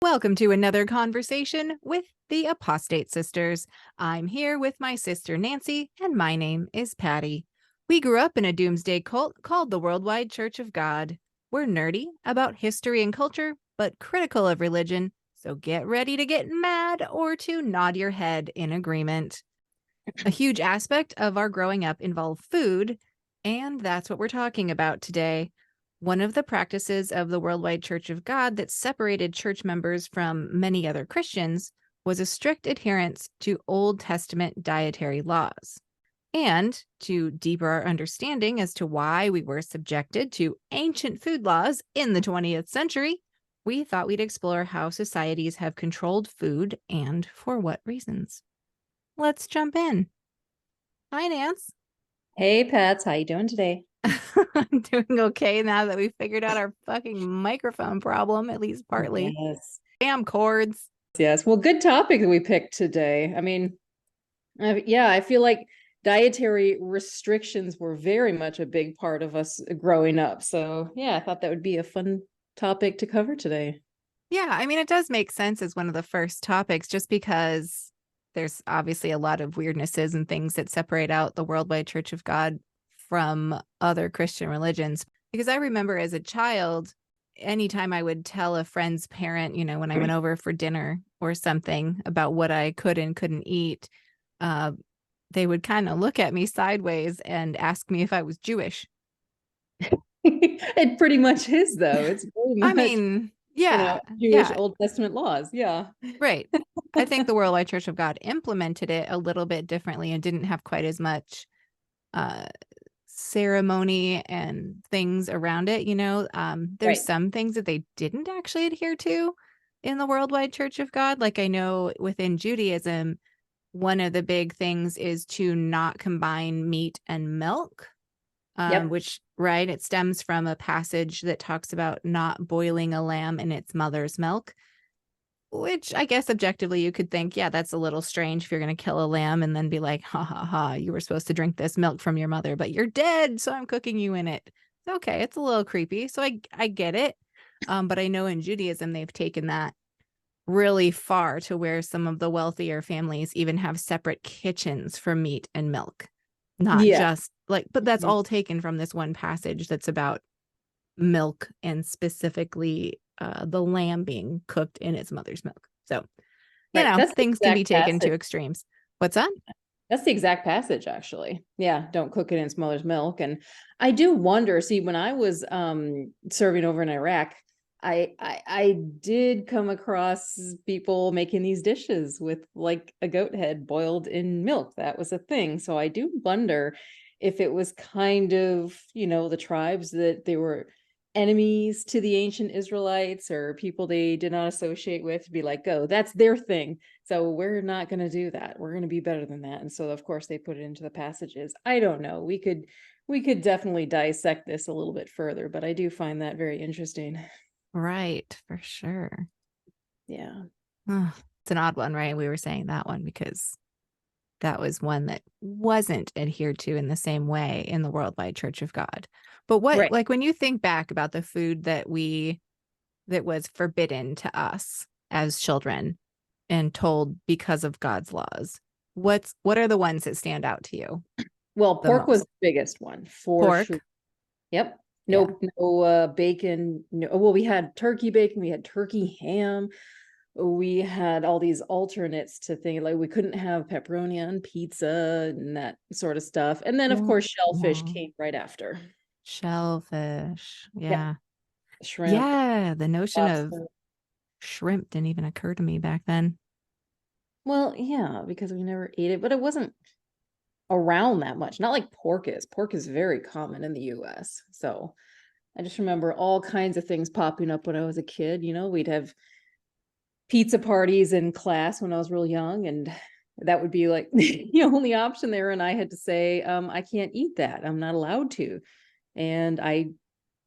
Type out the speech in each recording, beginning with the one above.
Welcome to another conversation with the Apostate Sisters. I'm here with my sister Nancy, and my name is Patti. We grew up in a doomsday cult called the Worldwide Church of God. We're nerdy about history and culture, but critical of religion, so get ready to get mad or to nod your head in agreement. A huge aspect of our growing up involved food, and that's what we're talking about today. One of the practices of the Worldwide Church of God that separated church members from many other Christians was a strict adherence to Old Testament dietary laws. And to deepen our understanding as to why we were subjected to ancient food laws in the 20th century, we thought we'd explore how societies have controlled food and for what reasons. Let's jump in. Hi, Nance. Hey, Pats, how you doing today? I'm doing okay now that we figured out our fucking microphone problem, at least partly. Yes. Damn cords. Yes. Well, good topic that we picked today. Yeah, I feel like dietary restrictions were very much a big part of us growing up. So, yeah, I thought that would be a fun topic to cover today. Yeah, I mean, it does make sense as one of the first topics just because there's obviously a lot of weirdnesses and things that separate out the Worldwide Church of God from other Christian religions. Because I remember as a child, anytime I would tell a friend's parent, when I went over for dinner or something about what I could and couldn't eat, they would kind of look at me sideways and ask me if I was Jewish. It pretty much is, though. It's very I much, mean, yeah, Jewish yeah, Old Testament laws. Yeah. right. I think the Worldwide Church of God implemented it a little bit differently and didn't have quite as much ceremony and things around it. There's Right. some things that they didn't actually adhere to in the Worldwide Church of God. Like I know within Judaism, one of the big things is to not combine meat and milk, Yep. which, right, it stems from a passage that talks about not boiling a lamb in its mother's milk. Which I guess objectively you could think, yeah, that's a little strange if you're going to kill a lamb and then be like, ha ha ha, you were supposed to drink this milk from your mother, but you're dead, so I'm cooking you in it. Okay, it's a little creepy. So I get it. But I know in Judaism, they've taken that really far to where some of the wealthier families even have separate kitchens for meat and milk. Not Yeah. just like, but that's Mhm. all taken from this one passage that's about milk and specifically the lamb being cooked in its mother's milk. So, Right. That's the things can be exact taken to passage. extremes. What's that? That's the exact passage, actually. Yeah, don't cook it in its mother's milk. And I do wonder, see, when I was serving over in Iraq, I did come across people making these dishes with like a goat head boiled in milk. That was a thing. So I do wonder if it was kind of, the tribes that they were enemies to the ancient Israelites or people they did not associate with, be like, oh, that's their thing. So we're not going to do that. We're going to be better than that. And so of course they put it into the passages. I don't know. We could definitely dissect this a little bit further, but I do find that very interesting. Right, for sure. Yeah. It's an odd one, right? We were saying that one because that was one that wasn't adhered to in the same way in the Worldwide Church of God. But what, Right. like, when you think back about the food that was forbidden to us as children and told because of God's laws, what are the ones that stand out to you Well, the pork was most? the biggest one for sure. Pork. Yep. Yeah. No bacon. No, well, we had turkey bacon, we had turkey ham. We had all these alternates to things like we couldn't have pepperoni on pizza and that sort of stuff. And then of course shellfish Wow. came right after. Shellfish. Yep. Yeah. Shrimp, Yeah. The notion of lobster. shrimp didn't even occur to me back then. Well, yeah, because we never ate it, but it wasn't around that much. Not like pork is. Pork is very common in the US. So I just remember all kinds of things popping up when I was a kid. We'd have pizza parties in class when I was real young, and that would be like the only option there. And I had to say, I can't eat that. I'm not allowed to. And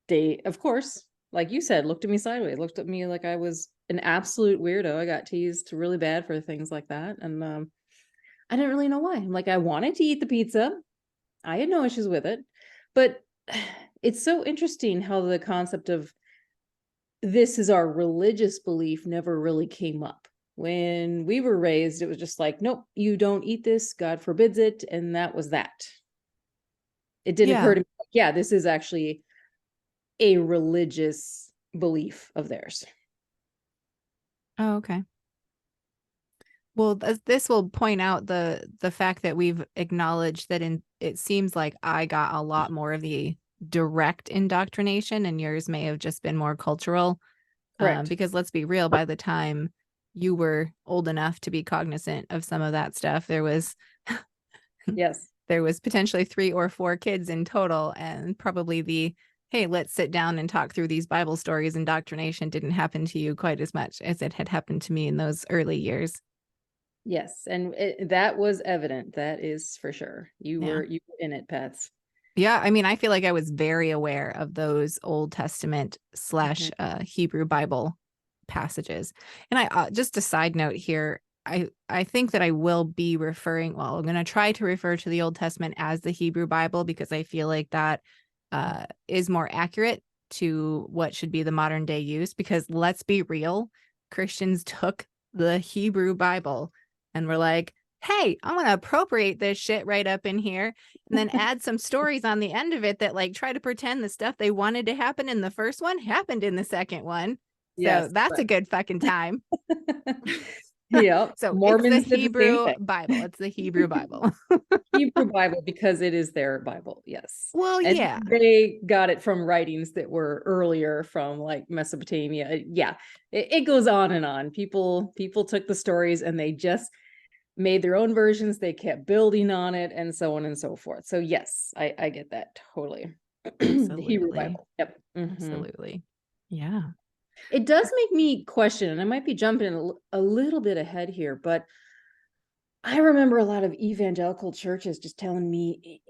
they, of course, like you said, looked at me sideways, looked at me like I was an absolute weirdo. I got teased really bad for things like that. And I didn't really know why. I'm like, I wanted to eat the pizza. I had no issues with it. But it's so interesting how the concept of this is our religious belief never really came up. When we were raised, it was just like, nope, you don't eat this. God forbids it. And that was that. It didn't Yeah. occur to me, like, yeah, this is actually a religious belief of theirs. Oh, okay. Well, this will point out the fact that we've acknowledged that it seems like I got a lot more of the direct indoctrination and yours may have just been more cultural. Correct. Because let's be real, by the time you were old enough to be cognizant of some of that stuff, Yes. there was potentially 3 or 4 kids in total, and probably the hey, let's sit down and talk through these Bible stories indoctrination didn't happen to you quite as much as it had happened to me in those early years. Yes. And that was evident. That is for sure. Yeah. You were in it, Pets. Yeah, I mean, I feel like I was very aware of those Old Testament Mhm. slash Hebrew Bible passages. And I just a side note here, I think that I will be referring, well, I'm going to try to refer to the Old Testament as the Hebrew Bible because I feel like that is more accurate to what should be the modern day use. Because let's be real, Christians took the Hebrew Bible and were like, hey, I'm going to appropriate this shit right up in here and then add some stories on the end of it that like try to pretend the stuff they wanted to happen in the first one happened in the second one. So Yes. that's a Correct. good fucking time. Yeah. So it's the Mormons did the same Hebrew thing. Bible. It's the Hebrew Bible. Hebrew Bible because it is their Bible. Yes. Well, And yeah. they got it from writings that were earlier from like Mesopotamia. Yeah. It goes on and on. People took the stories and they just made their own versions. They kept building on it and so on and so forth. So yes, I get that totally. The Hebrew Absolutely. Bible. Yep. Mhm. Absolutely. Yeah. It does make me question, and I might be jumping a little bit ahead here, but I remember a lot of evangelical churches just telling me,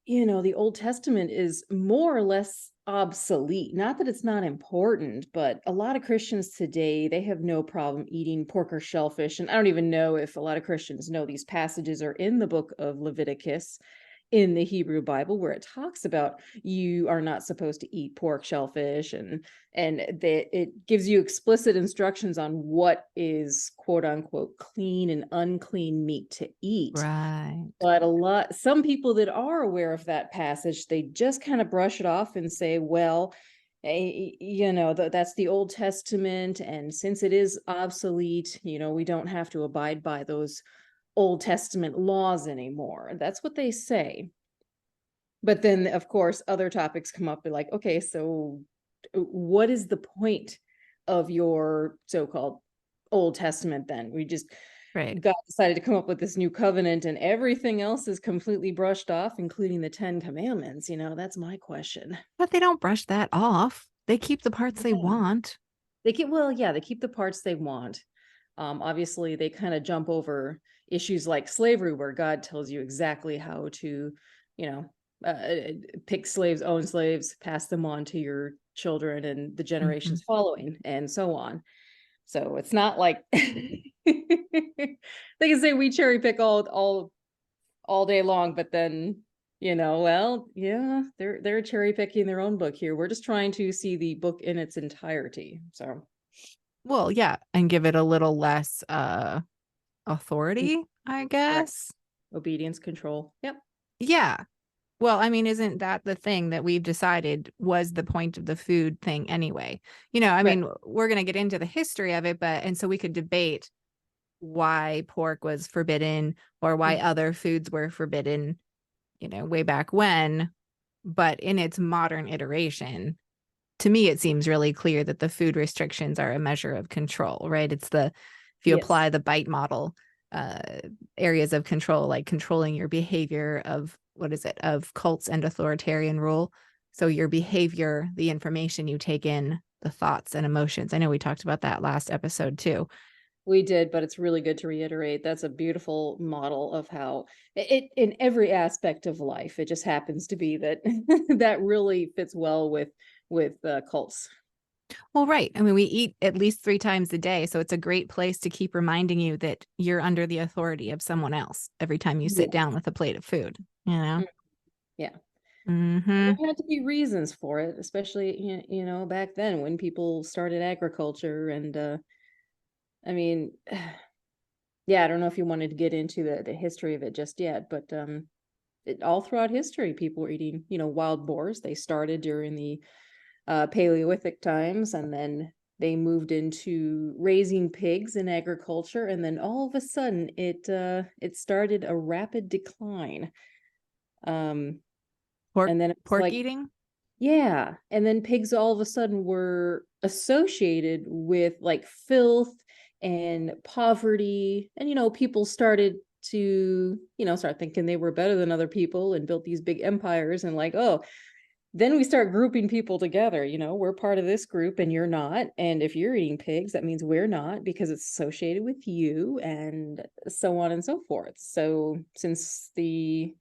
the Old Testament is more or less obsolete. Not that it's not important, but a lot of Christians today, they have no problem eating pork or shellfish. And I don't even know if a lot of Christians know these passages are in the book of Leviticus in the Hebrew Bible where it talks about you are not supposed to eat pork, shellfish, and that it gives you explicit instructions on what is quote unquote clean and unclean meat to eat. Right. But some people that are aware of that passage, they just kind of brush it off and say, well, that's the Old Testament. And since it is obsolete, we don't have to abide by those Old Testament laws anymore. That's what they say. But then, of course, other topics come up. They're like, okay, so what is the point of your so-called Old Testament then? We just Right. God decided to come up with this new covenant and everything else is completely brushed off, including the 10 commandments. That's my question. But they don't brush that off. They keep the parts they Yeah. want. They keep the parts they want. Obviously, they kind of jump over issues like slavery, where God tells you exactly how to, you know, pick slaves, own slaves, pass them on to your children and the Mhm. generations following, and so on. So it's not like they can say we cherry pick all day long, but then well, yeah, they're cherry picking their own book here. We're just trying to see the book in its entirety. So Well, yeah, and give it a little less mm, authority, I correct. guess. Obedience, control. Yep. Yeah. Well, I mean, isn't that the thing that we've decided was the point of the food thing anyway? I Right. mean, we're going to get into the history of it, and so we could debate why pork was forbidden or why Mm, other foods were forbidden, way back when. But in its modern iteration, to me, it seems really clear that the food restrictions are a measure of control, right? If you yes. apply the bite model, uh, areas of control, like controlling your behavior of what is it, of cults and authoritarian rule. So your behavior, the information you take in, the thoughts and emotions. I know we talked about that last episode too. We did, but it's really good to reiterate. That's a beautiful model of how it in every aspect of life. It just happens to be that that really fits well with cults. Well, right. I mean, we eat at least 3 times a day. So it's a great place to keep reminding you that you're under the authority of someone else every time you sit Yes. down with a plate of food, you know? Mm, yeah. And Mm-hmm. there had to be reasons for it, especially, back then when people started agriculture. And I mean, yeah, I don't know if you wanted to get into the history of it just yet, but all throughout history, people were eating, wild boars. They started during the Paleolithic times, and then they moved into raising pigs in agriculture, and then all of a sudden it started a rapid decline. Um, Pork, and then it's pork like, eating. yeah, and then pigs all of a sudden were associated with like filth and poverty, and people started to start thinking they were better than other people and built these big empires, and like, oh, then we start grouping people together. We're part of this group and you're not. And if you're eating pigs, that means we're not because it's associated with you, and so on and so forth. So since the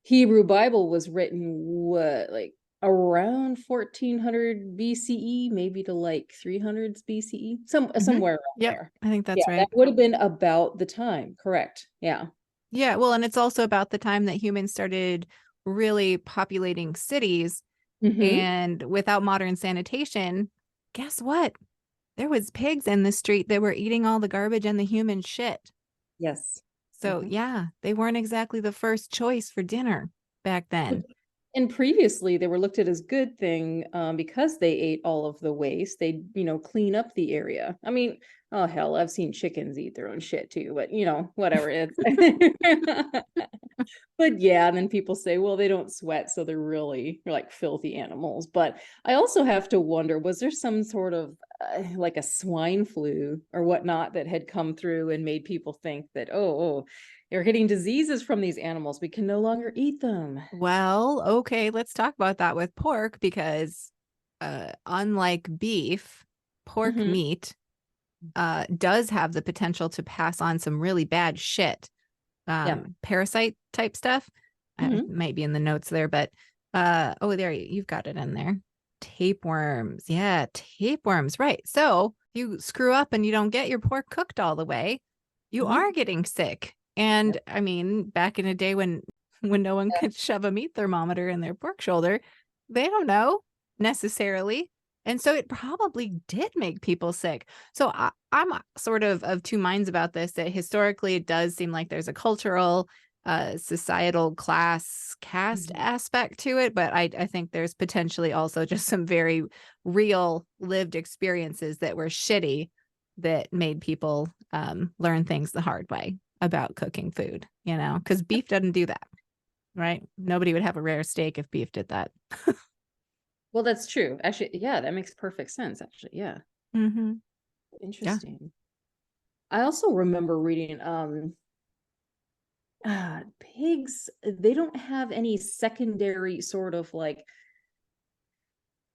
Hebrew Bible was written, what, like around 1400 BCE, maybe to like 300s BCE, Mm-hmm. somewhere around Yep. there. I think Yeah, that's that right. would have been about the time. Correct. Yeah. Yeah. Well, and it's also about the time that humans started really populating cities. Mm-hmm. And without modern sanitation, guess what? There was pigs in the street that were eating all the garbage and the human shit. Yes. So Mm-hmm. yeah, they weren't exactly the first choice for dinner back then. And previously, they were looked at as good thing, because they ate all of the waste. They, clean up the area. I mean, oh hell, I've seen chickens eat their own shit too, but whatever it is. But yeah, and then people say, well, they don't sweat, so they're like filthy animals. But I also have to wonder, was there some sort of like a swine flu or whatnot that had come through and made people think that, oh, you're getting diseases from these animals, we can no longer eat them. Well, okay, let's talk about that with pork because unlike beef, pork Hmm. meat does have the potential to pass on some really bad shit. Yeah. Parasite type stuff. It Hmm. might be in the notes there, but oh, there you've got it in there. Tapeworms. Yeah, tapeworms. Right. So you screw up and you don't get your pork cooked all the way, you Hmm. are getting sick. And Yep. I mean, back in a day when no one could shove a meat thermometer in their pork shoulder, they don't know necessarily. And so it probably did make people sick. So I'm sort of two minds about this, that historically it does seem like there's a cultural, societal class caste Mhm. aspect to it. But I think there's potentially also just some very real lived experiences that were shitty that made people learn things the hard way about cooking food, because beef doesn't do that, right? Nobody would have a rare steak if beef did that. Well, that's true. Actually, yeah, that makes perfect sense, actually. Yeah. Mm-hmm. Yeah. Interesting. I also remember reading pigs, they don't have any secondary sort of like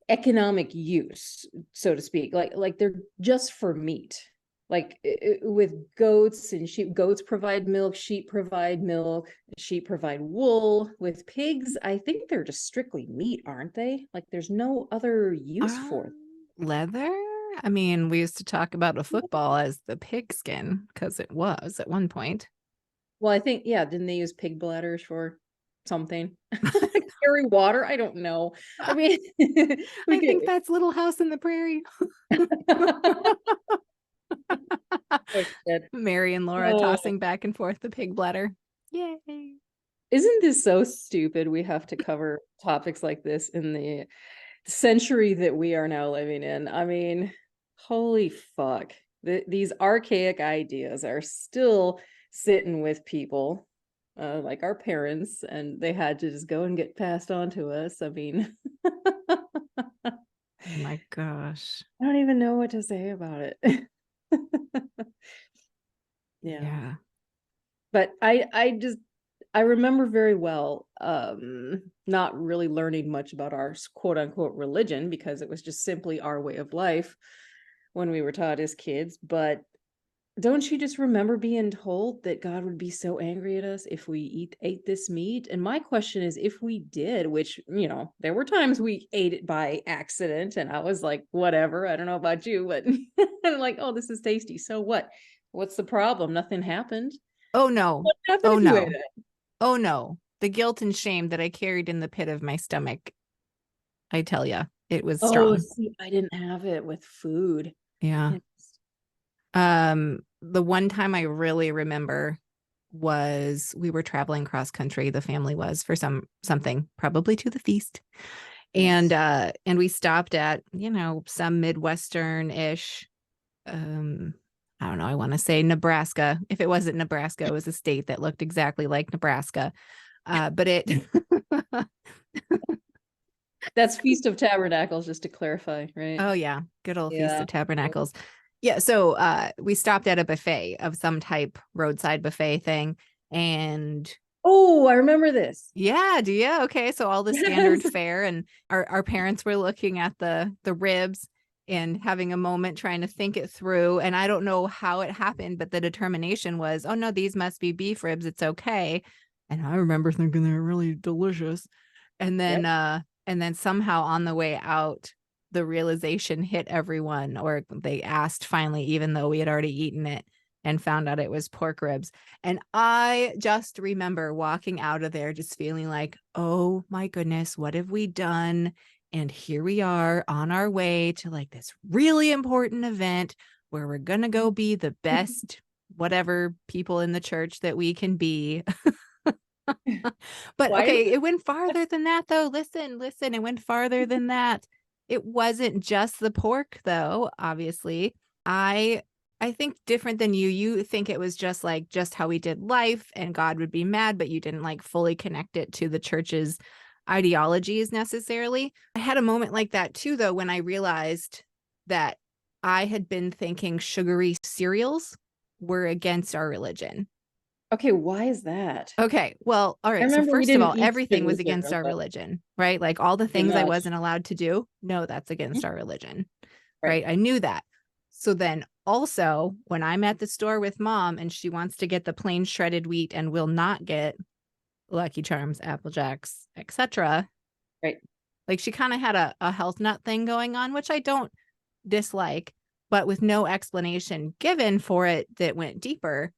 economic use, so to speak. Like they're just for meat. Like with goats and sheep, goats provide milk, sheep provide milk, sheep provide wool. With pigs, I think they're just strictly meat, aren't they? Like there's no other use for them. Leather? I mean, we used to talk about a football as the pigskin because it was at one point. Well, I think, yeah, didn't they use pig bladders for something? Carry water? I don't know. I mean, we I think could. that's Little House in the Prairie. Oh, shit. Mary and Laura Oh, tossing back and forth the pig bladder. Yay. isn't this so stupid? We have to cover topics like this in the century that we are now living in. I mean, holy fuck. These archaic ideas are still sitting with people, like our parents, and they had to just go and get passed on to us. I mean, Oh my gosh. I don't even know what to say about it. Yeah. Yeah. But I remember very well not really learning much about our quote unquote religion because it was just simply our way of life when we were taught as kids. But don't you just remember being told that God would be so angry at us if we ate this meat? And my question is, if we did, which, there were times we ate it by accident, and I was like, whatever, I don't know about you, but I'm like, oh, this is tasty. So what? What's the problem? Nothing happened. Oh no. What happened Oh if you ate no. it? Oh no. The guilt and shame that I carried in the pit of my stomach, I tell you, it was Oh, strong. see, I didn't have it with food. Yeah. It's- The one time I really remember was we were traveling cross country, the family was, for something, probably to the feast. Yes. And we stopped at, some Midwestern-ish, I don't know, I want to say Nebraska. If it wasn't Nebraska, it was a state that looked exactly like Nebraska. But it That's Feast of Tabernacles, just to clarify, right? Oh yeah, good old Feast Yeah. of Tabernacles. Yeah, so we stopped at a buffet of some type, roadside buffet thing. And Oh, I remember this. yeah, do you? Okay, so all the standard Yes. fare, and our parents were looking at the ribs and having a moment trying to think it through. And I don't know how it happened, but the determination was, oh no, these must be beef ribs. It's okay. And I remember thinking they're really delicious. And then Yep. somehow on the way out, the realization hit everyone, or they asked finally, even though we had already eaten it, and found out it was pork ribs. And I just remember walking out of there just feeling like, oh my goodness, what have we done? And here we are on our way to like this really important event where we're going to go be the best, whatever people in the church that we can be. But Why is okay, it? it went farther than that though. Listen, it went farther than that. It wasn't just the pork though, obviously. I I think different than you. You think it was just how we did life and God would be mad, but you didn't like fully connect it to the church's ideologies necessarily. I had a moment like that too though when I realized that I had been thinking sugary cereals were against our religion. Okay, why is that? Okay, well, all I right. So remember we first of didn't all, eat everything sugar was against cereal, our but religion, right? Like all the pretty things I much. wasn't allowed to do. No, that's against Mhm. our religion, Right. right? I knew that. So then also, when I'm at the store with mom and she wants to get the plain shredded wheat and will not get Lucky Charms, Apple Jacks, etc., Right. like she kind of had a health nut thing going on, which I don't dislike, but with no explanation given for it that went deeper,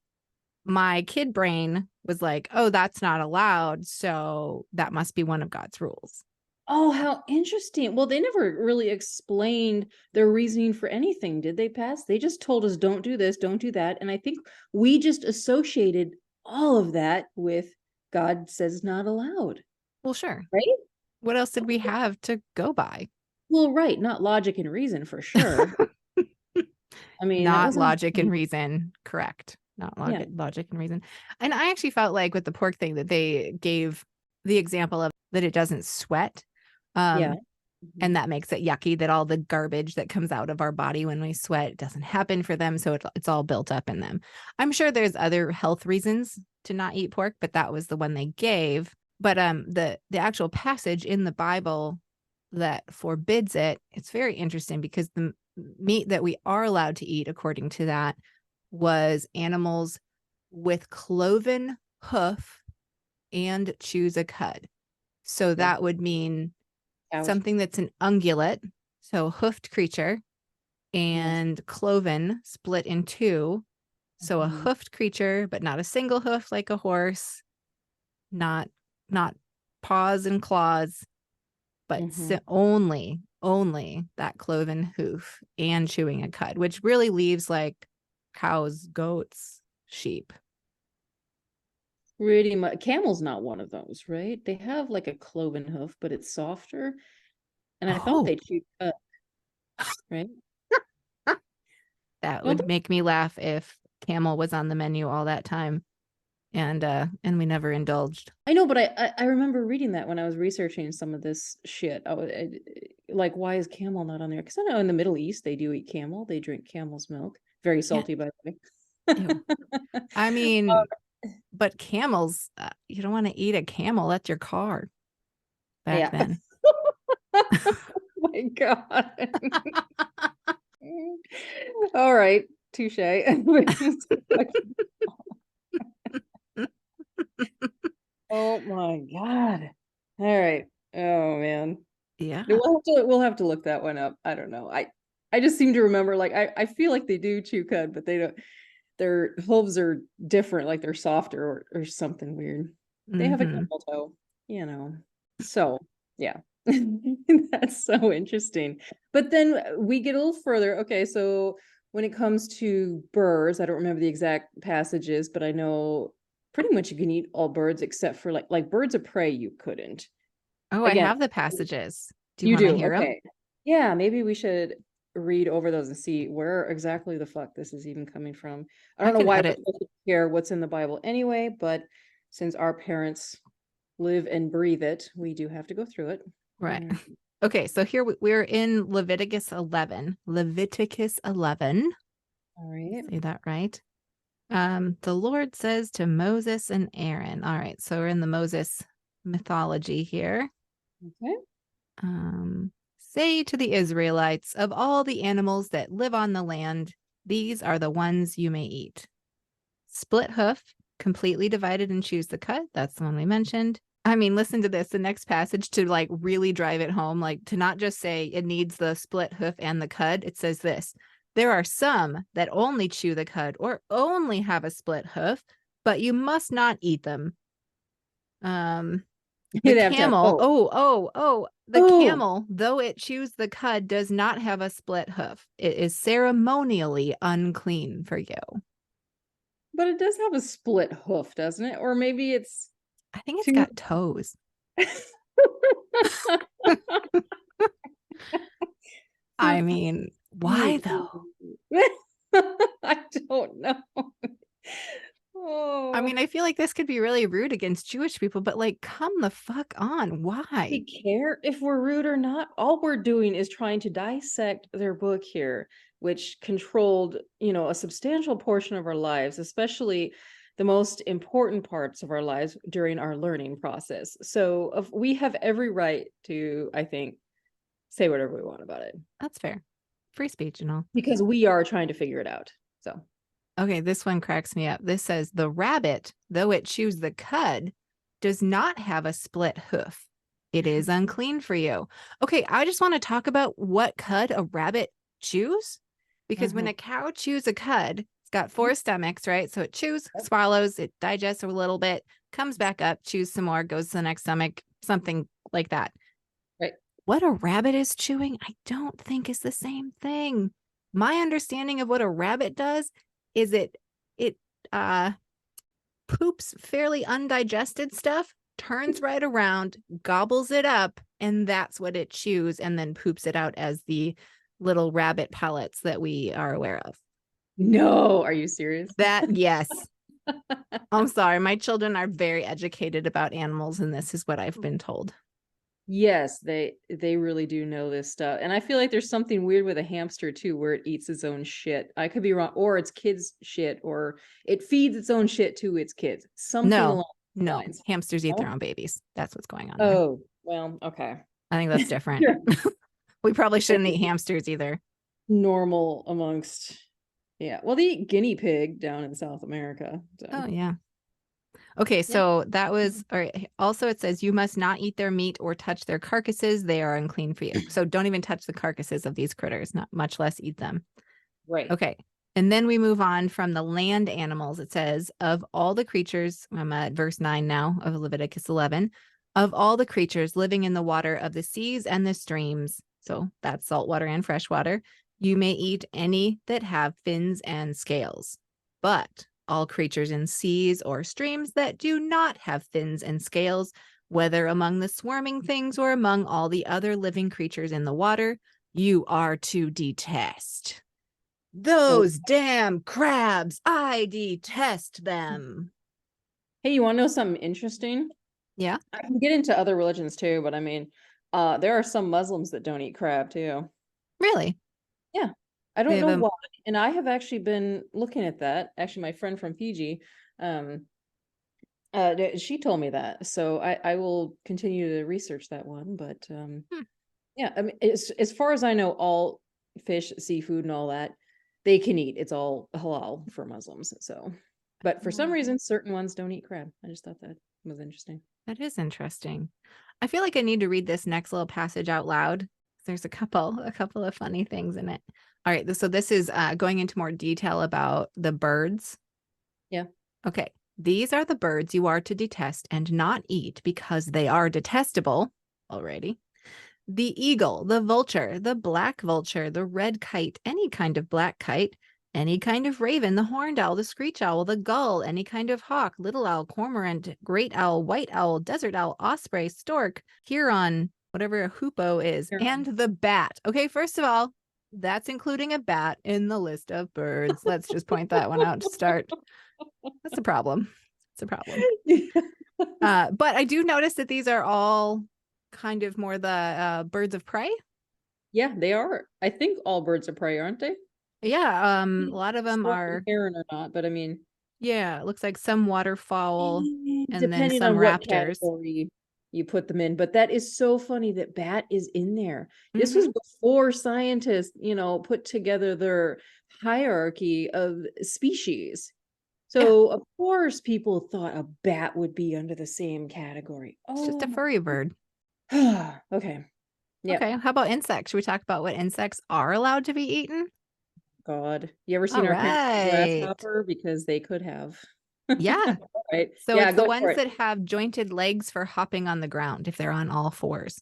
my kid brain was like, oh, that's not allowed. So that must be one of God's rules. Oh, how interesting. Well, they never really explained their reasoning for anything, did they, Pass? They just told us, don't do this, don't do that. And I think we just associated all of that with God says not allowed, Well, sure. right? What else did we have to go by? Well, right. Not logic and reason for sure. I mean, that Not wasn't, logic and reason. Correct. Not yeah. logic and reason. And I actually felt like with the pork thing that they gave the example of that it doesn't sweat. Yeah. Um, Mhm. and that makes it yucky that all the garbage that comes out of our body when we sweat doesn't happen for them. So it's all built up in them. I'm sure there's other health reasons to not eat pork, but that was the one they gave. But the actual passage in the Bible that forbids it, it's very interesting because the meat that we are allowed to eat according to that was animals with cloven hoof and choose a cud. So Yeah. that would mean Cows. something that's an ungulate, so hoofed creature, Yes. and cloven split in two. So a Mhm. hoofed creature, but not a single hoof like a horse, not paws and claws, but Mhm. only that cloven hoof and chewing a cud, which really leaves like cows, goats, sheep. Pretty much. Camel's not one of those, right? They have like a cloven hoof, but it's softer. And I thought Oh, they chewed up, right? that Don't would make me laugh if camel was on the menu all that time and we never indulged. I know, but I remember reading that when I was researching some of this shit. Like, why is camel not on there? Because I know in the Middle East they do eat camel. They drink camel's milk. Very Yeah. salty, by the Ew. way. I mean, but camels, you don't want to eat a camel. That's your car back Yeah. then. Oh my God. All right. touche. Oh my God. All right. Oh man. Yeah. We'll have to look that one up. I don't know. I just seem to remember, like, I feel like they do chew cud, but they don't, their hooves are different, like they're softer or something weird. They have a Hmm. camel toe, you know. So yeah. That's so interesting. But then we get a little further. Okay, so when it comes to birds, I don't remember the exact passages, but I know pretty much you can eat all birds except for like birds of prey you couldn't. Oh, I Again, have the passages. Do you you want to do. hear them? Okay. Yeah, maybe we should read over those and see where exactly the fuck this is even coming from. I I don't know can why we're edit. supposed to care what's in the Bible anyway, but since our parents live and breathe it, we do have to go through it. Right. Mm, Okay, so here we're in Leviticus 11. Leviticus 11. all right. Say that right. The Lord says to Moses and Aaron. All right, so we're in the Moses mythology here. Okay. Say to the Israelites, of all the animals that live on the land, these are the ones you may eat. Split hoof, completely divided and choose the cut. That's the one we mentioned. I mean, listen to this, the next passage to like really drive it home, like to not just say it needs the split hoof and the cud. It says this: there are some that only chew the cud or only have a split hoof, but you must not eat them. Um, the You'd have to have, camel, oh, the oh, camel, though it chews the cud, does not have a split hoof. It is ceremonially unclean for you. but it does have a split hoof, doesn't it? Or maybe it's I think it's two. got toes. I mean, why though? I don't know. I Oh, mean, I feel like this could be really rude against Jewish people, but like, come the fuck on. they Why? care if we're rude or not. All we're doing is trying to dissect their book here, which controlled, a substantial portion of our lives, especially the most important parts of our lives during our learning process. So we have every right to, I think, say whatever we want about it That's fair. Free speech and all. because we are trying to figure it out. So, Okay, this one cracks me up. This says the rabbit, though it chews the cud, does not have a split hoof. It is unclean for you. Okay, I just want to talk about what cud a rabbit chews. Because when mhm. a cow chews a cud, it's got four stomachs, right? So it chews, swallows, it digests a little bit, comes back up, chews some more, goes to the next stomach, something like that. Right. What a rabbit is chewing, I don't think is the same thing. My understanding of what a rabbit does is it uh poops fairly undigested stuff, turns right around, gobbles it up, and that's what it chews, and then poops it out as the little rabbit pellets that we are aware of. No, are you serious? That, yes. I'm sorry. My children are very educated about animals, and this is what I've been told. Yes, they really do know this stuff. And I feel like there's something weird with a hamster too, where it eats its own shit. I could be wrong, or it's kids' shit, or it feeds its own shit to its kids. Something No, along those no. lines. Hamsters eat their No? own babies. That's what's going on there. Oh, well, okay. I think that's different. Sure. We probably shouldn't eat hamsters either. Normal amongst, yeah. Well, they eat guinea pig down in South America. So Oh, yeah. Okay, yeah. so that was all right. Also, it says you must not eat their meat or touch their carcasses. They are unclean for you. So don't even touch the carcasses of these critters, not much less eat them. Right. Okay. And then we move on from the land animals. It says, of all the creatures, I'm at verse 9 now of Leviticus 11, of all the creatures living in the water of the seas and the streams, so that's saltwater and freshwater, you may eat any that have fins and scales. But all creatures in seas or streams that do not have fins and scales, whether among the swarming things or among all the other living creatures in the water, you are to detest. Oh, Those damn crabs, I detest them. hey, you want to know something interesting? Yeah, I can get into other religions too, but I mean, there are some Muslims that don't eat crab too. really. Yeah. I They don't have know a why. And I have actually been looking at that. Actually, my friend from Fiji, um, she told me that. So I will continue to research that one. But hmm, yeah, I mean, as far as I know, all fish, seafood, and all that, they can eat. It's all halal for Muslims. So, but for some Oh, reason, certain ones don't eat crab. I just thought that was interesting. that is interesting. I feel like I need to read this next little passage out loud. There's a couple of funny things in it. All right, so this is going into more detail about the birds. Yeah. Okay. These are the birds you are to detest and not eat because they are detestable already. The eagle, the vulture, the black vulture, the red kite, any kind of black kite, any kind of raven, the horned owl, the screech owl, the gull, any kind of hawk, little owl, cormorant, great owl, white owl, desert owl, osprey, stork, heron, whatever a hoopoe is, and the bat. Okay, first of all, that's including a bat in the list of birds. Let's just point that one out to start. That's a problem. It's a problem. But I do notice that these are all kind of more the birds of prey. Yeah, they are. I think all birds are prey, aren't they? Yeah, a lot of them Stork and are. heron or not, but I mean, Yeah, it looks like some waterfowl and then depending some on what raptors. category you put them in. But that is so funny that bat is in there. This was Mhm. before scientists, put together their hierarchy of species. Yeah, So of course people thought a bat would be under the same category. it's just a Oh furry bird. my. Okay. Yep. Okay, how about insects? Should we talk about what insects are allowed to be eaten? God. You ever All seen our parents eat a right. grasshopper? Because they could have. Yeah. Right. So Yeah, it's the go for ones it. that have jointed legs for hopping on the ground if they're on all fours.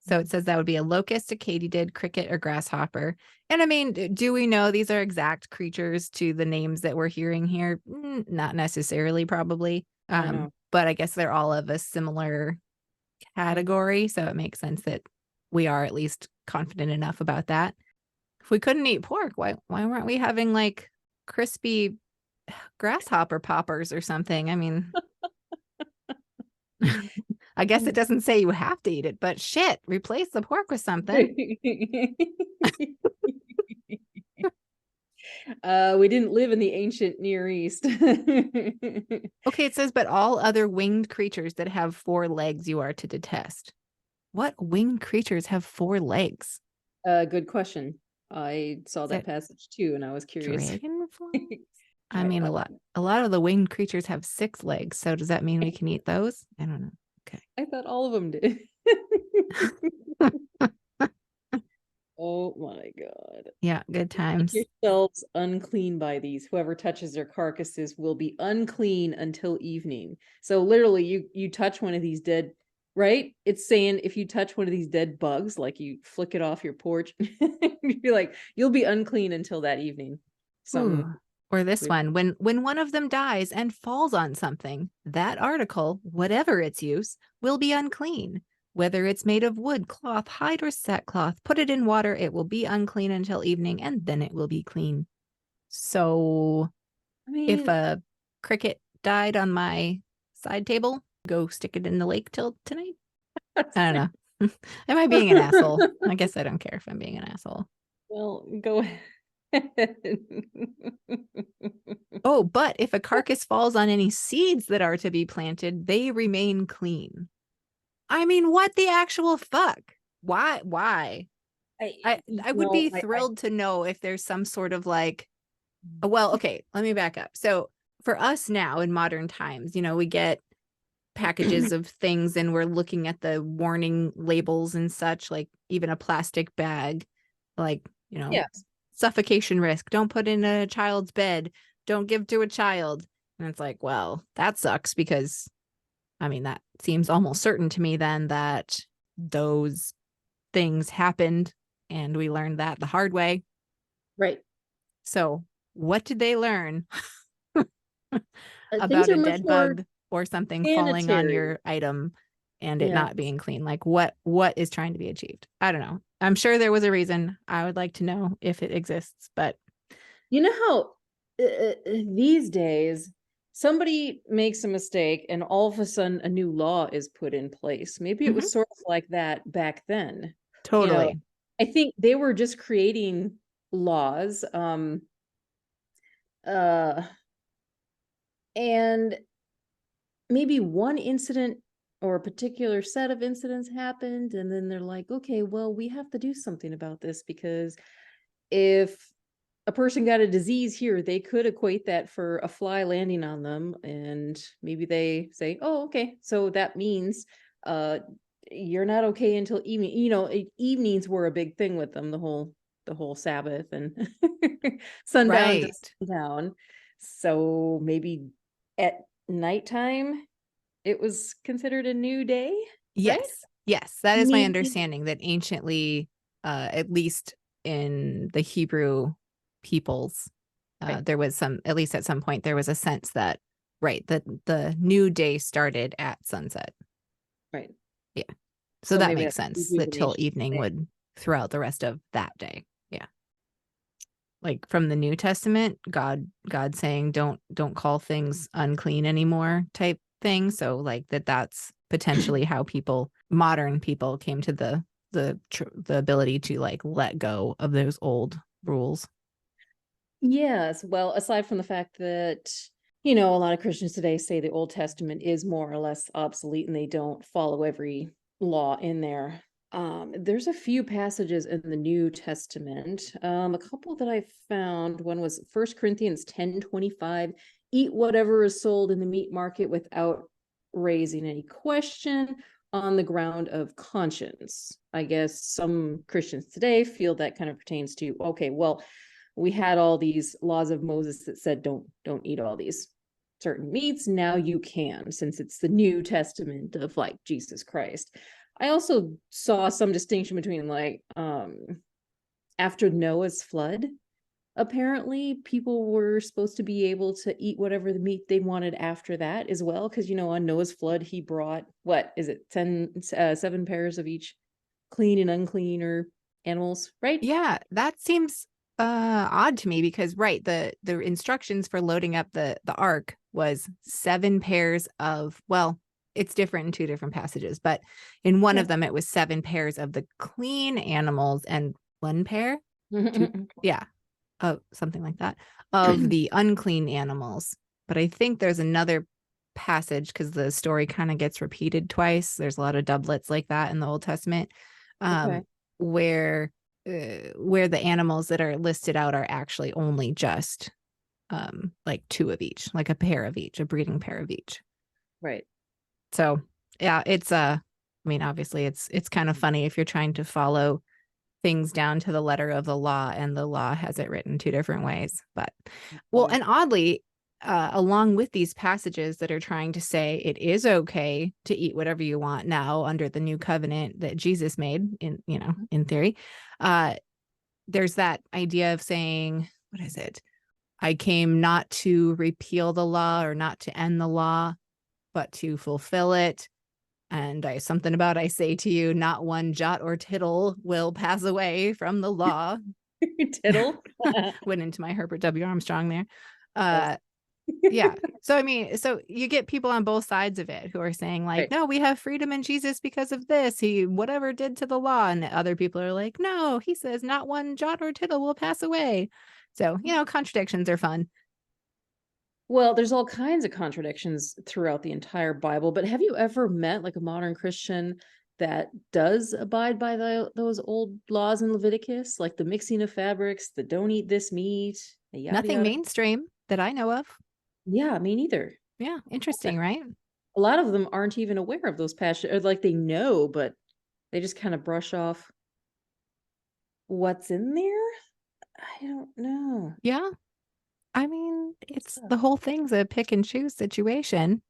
So it says that would be a locust, a katydid, cricket, or grasshopper. And I mean, do we know these are exact creatures to the names that we're hearing here? Not necessarily, probably. I don't know. But I guess they're all of a similar category. So it makes sense that we are at least confident enough about that. If we couldn't eat pork, why weren't we having like crispy grasshopper poppers or something? I mean, I guess it doesn't say you have to eat it, but shit, replace the pork with something. We didn't live in the ancient Near East. Okay, it says, but all other winged creatures that have 4 legs you are to detest. What winged creatures have 4 legs? Good question. I saw Is that it passage too, and I was curious. dragonflies? I I, mean, I, a lot of the winged creatures have 6 legs. So does that mean we can eat those? I don't know. Okay. I thought all of them did. Oh my God. Yeah, good Make times. yourselves unclean by these. Whoever touches their carcasses will be unclean until evening. So literally you touch one of these dead, right? It's saying if you touch one of these dead bugs, like you flick it off your porch, you're like, you'll be unclean until that evening. Ooh. Something Or this weird. one, when one of them dies and falls on something, that article, whatever its use, will be unclean. Whether it's made of wood, cloth, hide, or sackcloth, put it in water, it will be unclean until evening, and then it will be clean. So I if mean, a cricket died on my side table, go stick it in the lake till tonight. I don't know. Am I being an asshole? I guess I don't care if I'm being an asshole. well, go ahead. Oh, but if a carcass falls on any seeds that are to be planted, they remain clean. I mean, what the actual fuck? Why? Why? I would be thrilled to know if there's some sort of like, well, okay, let me back up. So for us now in modern times, we get packages of things and we're looking at the warning labels and such, like even a plastic bag, like, Yes. suffocation risk, don't put in a child's bed, don't give to a child. And it's like, well, that sucks because I mean, that seems almost certain to me then that those things happened and we learned that the hard way. Right. So, what did they learn Things about are a much dead more bug or something falling on sanitary. your item and it Yeah. not being clean? Like what is trying to be achieved? I don't know. I'm sure there was a reason. I would like to know if it exists, but You know how these days somebody makes a mistake and all of a sudden a new law is put in place. Maybe it mhm, was sort of like that back then. You know, totally. I think they were just creating laws. Uh, and maybe one incident or a particular set of incidents happened, and then they're like, okay, well, we have to do something about this because if a person got a disease here, they could equate that for a fly landing on them, and maybe they say, oh, okay, so that means you're not okay until evening. Evenings were a big thing with them, the whole Sabbath and sundown to Right. sundown. So maybe at nighttime it was considered a new day, right? Yes. Yes. That is my Maybe. understanding that anciently, at least in the Hebrew peoples, Right, there was some, at least at some point, there was a sense that, right, that the new day started at sunset. right. Yeah. So So that maybe makes that's sense that till rejuvenation evening day. would throughout the rest of that day. Yeah. Like from the New Testament, God saying don't call things unclean anymore type thing. So like that's potentially how modern people came to the ability to like let go of those old rules. Yes. Well, aside from the fact that, a lot of Christians today say the Old Testament is more or less obsolete and they don't follow every law in there. There's a few passages in the New Testament. A couple that I found, one was 1 Corinthians 10:25, eat whatever is sold in the meat market without raising any question on the ground of conscience. I guess some Christians today feel that kind of pertains to, okay, well, we had all these laws of Moses that said don't eat all these certain meats. Now you can, since it's the New Testament of like Jesus Christ. I also saw some distinction between like after Noah's flood, apparently people were supposed to be able to eat whatever the meat they wanted after that as well, because on Noah's flood he brought, what is it, 7 pairs of each clean and unclean or animals, right? Yeah, that seems odd to me because right, the instructions for loading up the ark was 7 pairs of, well, it's different in two different passages, but in one of Yeah. them it was 7 pairs of the clean animals and one pair, two, yeah, something like that, of the unclean animals. But I think there's another passage because the story kind of gets repeated twice. There's a lot of doublets like that in the Old Testament, Okay. where where the animals that are listed out are actually only just like two of each, like a pair of each, a breeding pair of each. Right. So yeah, it's I mean, obviously it's kind of funny if you're trying to follow things down to the letter of the law and the law has it written two different ways. But well, Yeah. and oddly, along with these passages that are trying to say it is okay to eat whatever you want now under the new covenant that Jesus made in theory, uh, there's that idea of saying, what is it? I came not to repeal the law or not to end the law, but to fulfill it. And something about I say to you, not one jot or tittle will pass away from the law. Tittle. Went into my Herbert W. Armstrong there. Yes. Uh, yeah. So I mean, so you get people on both sides of it who are saying like, Right. no, we have freedom in Jesus because of this. He whatever did to the law, and other people are like, no, he says not one jot or tittle will pass away. So contradictions are fun. Well, there's all kinds of contradictions throughout the entire Bible, but have you ever met like a modern Christian that does abide by those old laws in Leviticus, like the mixing of fabrics, the don't eat this meat, the yada Nothing yada? mainstream that I know of. Yeah, me neither. Yeah, interesting, right? A lot of them aren't even aware of those passages, or like they know, but they just kind of brush off what's in there. I don't know. Yeah. I mean, it's the whole thing's a pick and choose situation.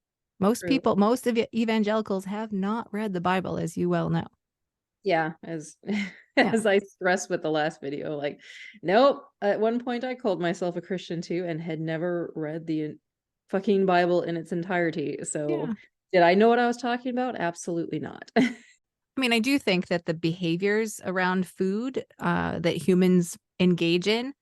True. Most of evangelicals have not read the Bible, as you well know. Yeah, as Yeah. as I stressed with the last video, like, nope. At one point, I called myself a Christian too, and had never read the fucking Bible in its entirety. So, Yeah. did I know what I was talking about? Absolutely not. I mean, I do think that the behaviors around food that humans engage in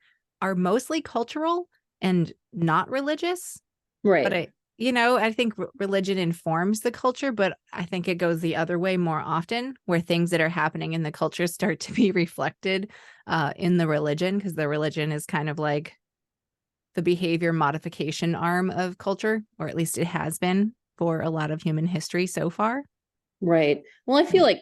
are mostly cultural and not religious. But Right. I think religion informs the culture, but I think it goes the other way more often, where things that are happening in the culture start to be reflected in the religion, because the religion is kind of like the behavior modification arm of culture, or at least it has been for a lot of human history so far. Right. Well, I feel like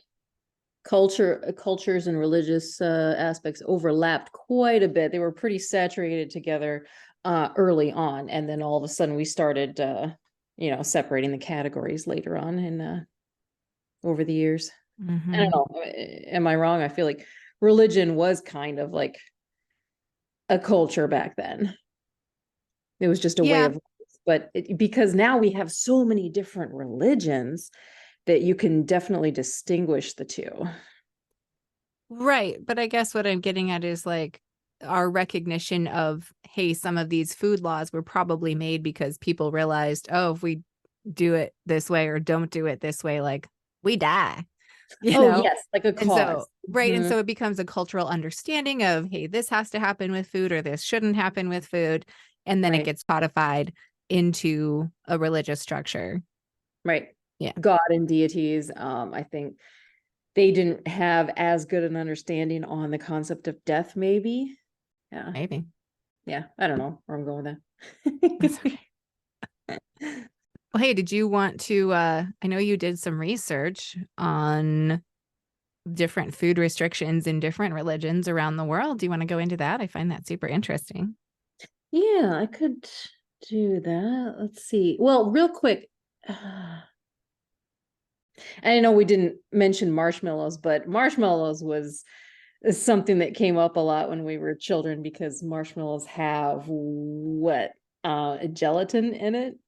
cultures and religious aspects overlapped quite a bit. They were pretty saturated together early on, and then all of a sudden we started separating the categories later on and over the years. I don't know, am I wrong? I feel like religion was kind of like a culture back then. It was just a way Yeah, of life. But because now we have so many different religions that you can definitely distinguish the two. right. But I guess what I'm getting at is like our recognition of, hey, some of these food laws were probably made because people realized, oh, if we do it this way or don't do it this way, like we die, you Oh, know? yes, like a And so, cause. right. And Mhm. so it becomes a cultural understanding of, hey, this has to happen with food or this shouldn't happen with food. And then it Right, gets codified into a religious structure. right. Yeah, God and deities. I think they didn't have as good an understanding on the concept of death, maybe. Yeah. maybe. Yeah. I don't know where I'm going with That's that. okay. Well, hey, did you want to I know you did some research on different food restrictions in different religions around the world. Do you want to go into that? I find that super interesting. Yeah, I could do that. Let's see. Well, real quick. I know we didn't mention marshmallows, but marshmallows was something that came up a lot when we were children because marshmallows have what gelatin in it.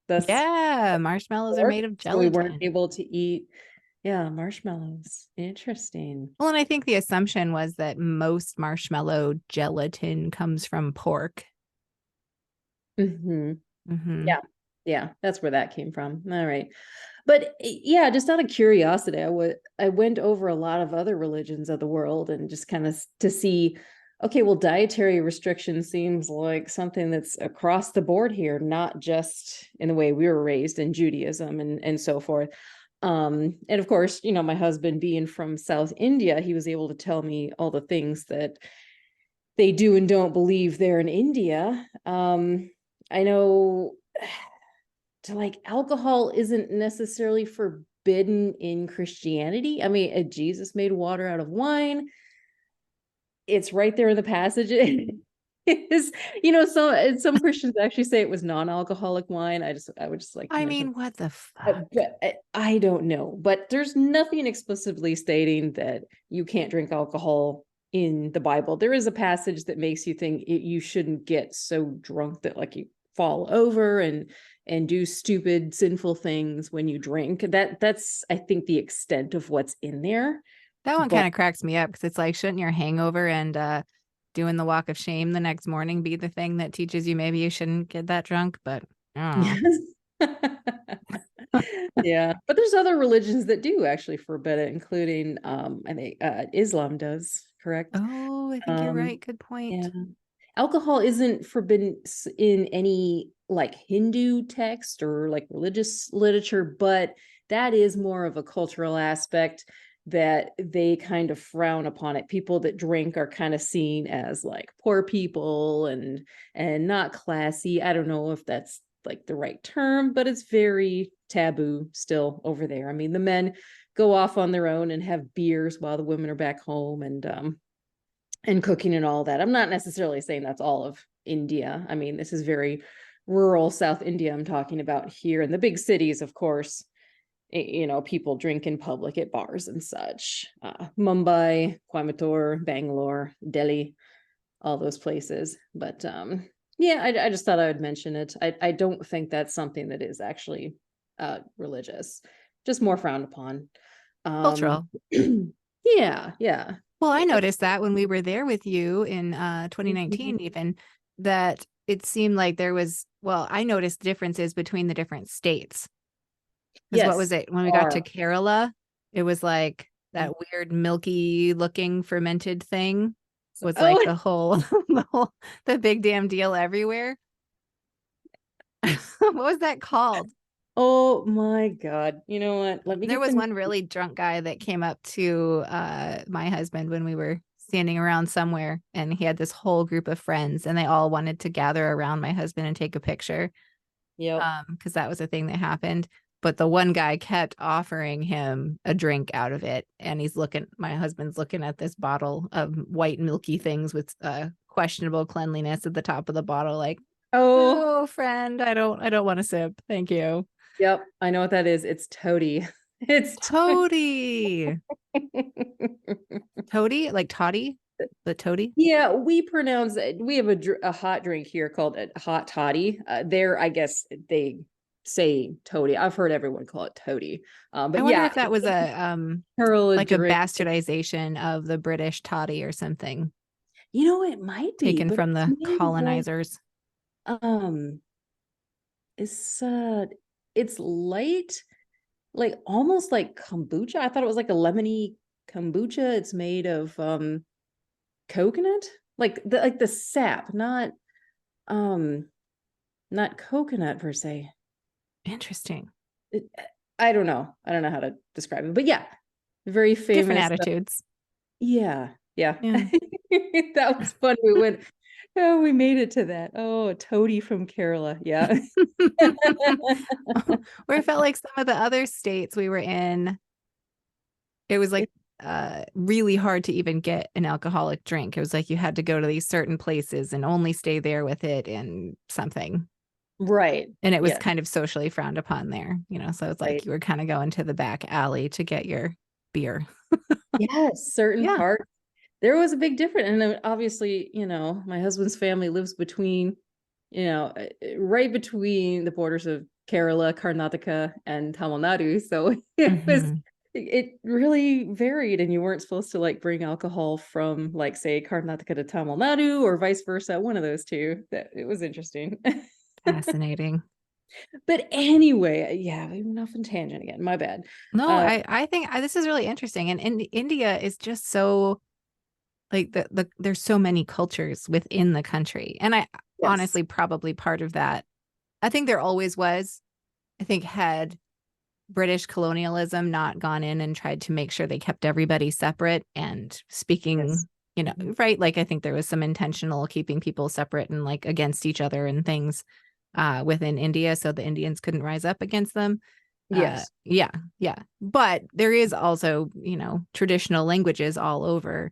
Thus, Yeah, marshmallows are made of so we weren't gelatin. able to eat. Yeah, marshmallows. Interesting. Well, and I think the assumption was that most marshmallow gelatin comes from pork. Hmm. Hmm. Yeah, yeah, that's where that came from. All right. But yeah, just out of curiosity, I went over a lot of other religions of the world and just kind of to see, okay, well, dietary restriction seems like something that's across the board here, not just in the way we were raised in Judaism and so forth. And of course, my husband being from South India, he was able to tell me all the things that they do and don't believe there in India. I know to like alcohol isn't necessarily forbidden in Christianity. I mean, Jesus made water out of wine. It's right there in the passage. Is some Christians actually say it was non-alcoholic wine. I would just like to I mention, mean, what the fuck? but I don't know. But there's nothing explicitly stating that you can't drink alcohol in the Bible. There is a passage that makes you think you shouldn't get so drunk that like you fall over and do stupid sinful things when you drink. That's I think the extent of what's in there. That one But kind of cracks me up because it's like, shouldn't your hangover and doing the walk of shame the next morning be the thing that teaches you maybe you shouldn't get that drunk? But oh, yes. Yeah, but there's other religions that do actually forbid it, including I think Islam does, correct? oh, I think you're Um, right. Good yeah. point. Alcohol isn't forbidden in any like Hindu text or like religious literature, but that is more of a cultural aspect that they kind of frown upon it. People that drink are kind of seen as like poor people and not classy. I don't know if that's like the right term, but it's very taboo still over there. I mean, the men go off on their own and have beers while the women are back home and cooking and all that. I'm not necessarily saying that's all of India. I mean, this is very rural South India I'm talking about here. In the big cities, of course, people drink in public at bars and such. Mumbai, Coimbatore, Bangalore, Delhi, all those places. But yeah, I just thought I would mention it. I don't think that's something that is actually religious, just more frowned upon. Um, Cultural. yeah, yeah. Well, I noticed that when we were there with you in Mhm. 2019, even that it seemed like there was, well, I noticed differences between the different states. Because what Yes, was it? When we got to are. Kerala, it was like that weird milky looking fermented thing was like Oh, the whole, the big damn deal everywhere. What was that called? oh my God. You know what? Let me There get was the one really drunk guy that came up to my husband when we were standing around somewhere, and he had this whole group of friends, and they all wanted to gather around my husband and take a picture Yep. because that was a thing that happened. but the one guy kept offering him a drink out of it. And my husband's looking at this bottle of white milky things with questionable cleanliness at the top of the bottle, like, Oh, oh, friend, I don't want to sip. Thank you. yep. I know what that is. It's toady. It's Toady. Toady, like toddy, the toady. yeah, we pronounce it. We have a hot drink here called a hot toddy. There, I guess they say toady. I've heard everyone call it toady. I But wonder yeah, if that was a like a drink. bastardization of the British toddy or something, You know, it might be, taken but from the it's made like colonizers. um, it's it's light, like almost like kombucha. I thought it was like a lemony kombucha. It's made of coconut, like the sap, um not coconut per se. Interesting. It, I don't know. I don't know how to describe it, but yeah, very Different famous. attitudes. Yeah, yeah. Yeah. That was fun. We went, oh, we made it to that. Oh, a toady from Kerala. Yeah. Where it felt like some of the other states we were in, it was like really hard to even get an alcoholic drink. It was like you had to go to these certain places and only stay there with it and something. Right. And it was Yeah. kind of socially frowned upon there, so it's like Right. you were kind of going to the back alley to get your beer. Yes, certain Yeah. parts. There was a big difference. And then obviously, my husband's family lives between, right between the borders of Kerala, Karnataka, and Tamil Nadu. So Mhm. it really varied. And you weren't supposed to like bring alcohol from like, say, Karnataka to Tamil Nadu or vice versa, one of those two. That it was interesting. Fascinating. But anyway, yeah, we went off on tangent again. My bad. No, Uh, I think this is really interesting. And India is just so like there's so many cultures within the country. And I yes. honestly probably part of that. I think there always was. I think had British colonialism not gone in and tried to make sure they kept everybody separate and Yes. speaking, Mhm. right? Like I think there was some intentional keeping people separate and like against each other and things within India so the Indians couldn't rise up against them. Yes. Yeah, yeah. But there is also, traditional languages all over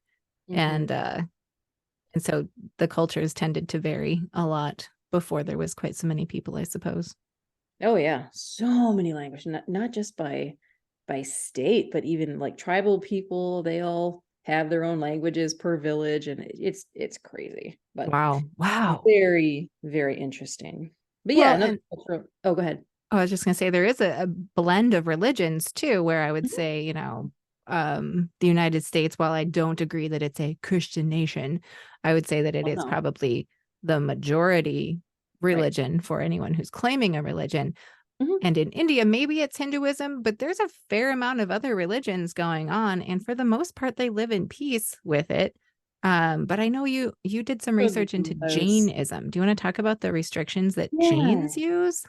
Mhm. and so the cultures tended to vary a lot before there was quite so many people, I suppose. Oh yeah, so many languages, not just by state, but even like tribal people, they all have their own languages per village, and it's crazy, but Wow. Wow. very, very interesting. But yeah, Well, another and cultural, oh, go ahead. I was just going to say there is a blend of religions too, where I would Mhm. say, the United States, while I don't agree that it's a Christian nation, I would say that it Oh is no, probably the majority right. religion for anyone who's claiming a religion. Mhm. And in India, maybe it's Hinduism, but there's a fair amount of other religions going on. And for the most part, they live in peace with it. But I know you did some research into Those, Jainism. Do you want to talk about the restrictions that yeah. Jains use?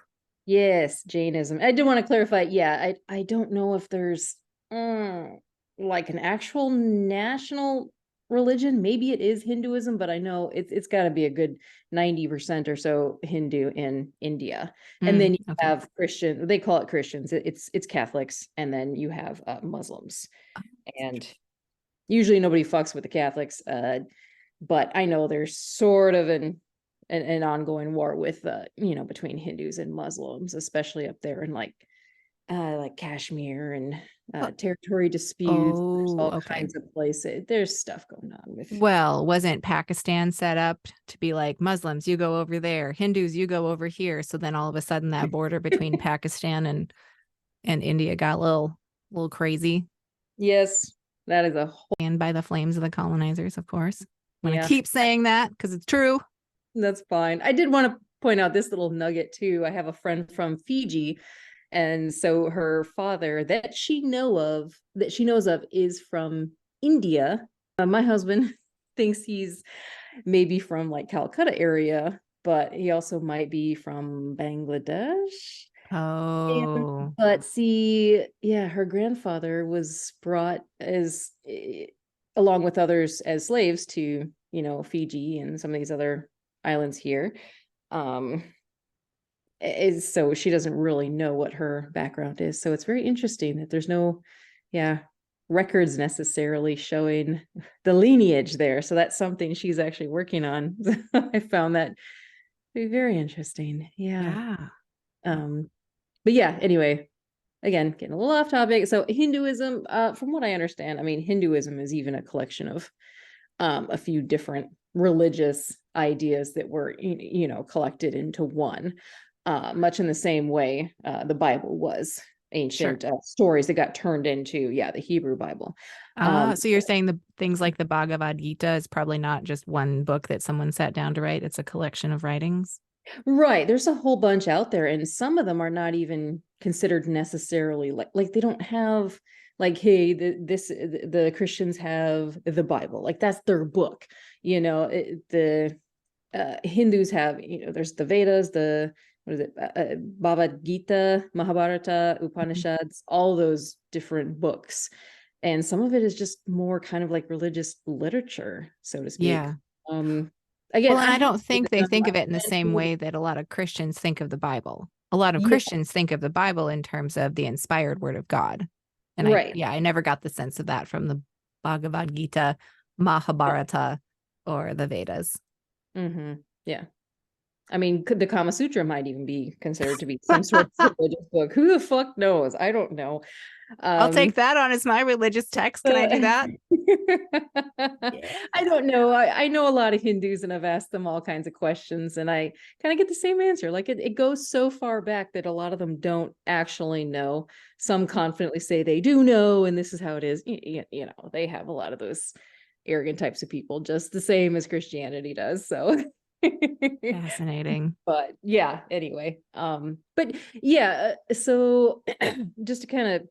Yes, Jainism. I do want to clarify. Yeah, I don't know if there's mm, like an actual national religion. Maybe it is Hinduism, but I know it's got to be a good 90% or so Hindu in India. And then you Okay. have Christian, they call it Christians. It's Catholics, and then you have Muslims. Oh, And usually nobody fucks with the Catholics. But I know there's sort of an ongoing war with between Hindus and Muslims, especially up there in like Kashmir and territory disputes. There's oh, all okay. kinds of places. There's stuff going on with. Well, wasn't Pakistan set up to be like Muslims, you go over there, Hindus, you go over here? So then all of a sudden that border between Pakistan and India got a little crazy. Yes, that is a whole. And by the flames of the colonizers, of course. I'm going to Yeah, keep saying that because it's true. that's fine. I did want to point out this little nugget too. I have a friend from Fiji, and so her father that she knows of is from India. My husband thinks he's maybe from like Calcutta area, but he also might be from Bangladesh. And, Oh, but see, yeah, her grandfather was brought as along with others as slaves to, Fiji and some of these other islands here. Um, is, so she doesn't really know what her background is. So it's very interesting that there's no, records necessarily showing the lineage there. So that's something she's actually working on. I found that to be very interesting. Yeah. Yeah. But yeah, anyway, again, getting a little off topic. So Hinduism, from what I understand, I mean, Hinduism is even a collection of a few different religious ideas that were, collected into one, much in the same way the Bible was Sure. ancient stories that got turned into, the Hebrew Bible. So you're saying the things like the Bhagavad Gita is probably not just one book that someone sat down to write, it's a collection of writings. Right. There's a whole bunch out there, and some of them are not even considered necessarily like they don't have like, hey, the Christians have the Bible, like that's their book. The Hindus have, there's the Vedas, the what is it, Bhagavad Gita, Mahabharata, Upanishads, all those different books, and some of it is just more kind of like religious literature, so to speak. Yeah. Again, Well, and I I have don't think they think of it in the same mentioned, way that a lot of Christians think of the Bible. A lot of yeah, Christians think of the Bible in terms of the inspired word of God. And right. I never got the sense of that from the Bhagavad Gita, Mahabharata, or the Vedas. Mm-hmm. Yeah. I mean, the Kama Sutra might even be considered to be some sort of religious book. Who the fuck knows? I don't know. I'll Um, take that on as my religious text. Can I so do that? Yeah. I don't know. I know a lot of Hindus, and I've asked them all kinds of questions, and I kind of get the same answer. Like it goes so far back that a lot of them don't actually know. Some confidently say they do know, and this is how it is. They have a lot of those arrogant types of people, just the same as Christianity does. So Fascinating. but yeah, anyway, but yeah, so just to kind of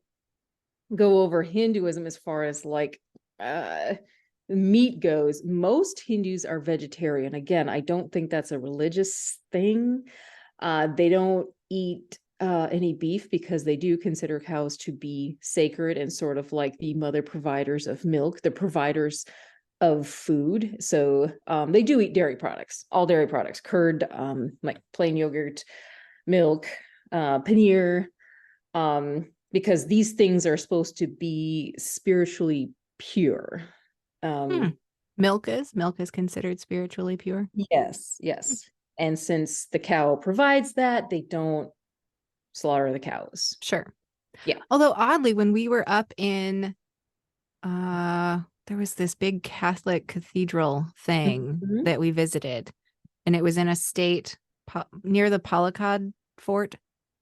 go over Hinduism as far as like uh meat goes, most Hindus are vegetarian. Again, I don't think that's a religious thing. They don't eat any beef because they do consider cows to be sacred and sort of like the mother providers of milk, the providers of food. So they do eat dairy products, all dairy products, curd, like plain yogurt, milk, paneer, because these things are supposed to be spiritually pure. Hmm. Um, Milk is considered spiritually pure. yes, Hmm. yes. And since the cow provides that, they don't slaughter the cows. Sure. Yeah. Although oddly, when we were up in there was this big Catholic cathedral thing Mhm. that we visited, and it was in a state near the Palakkad fort.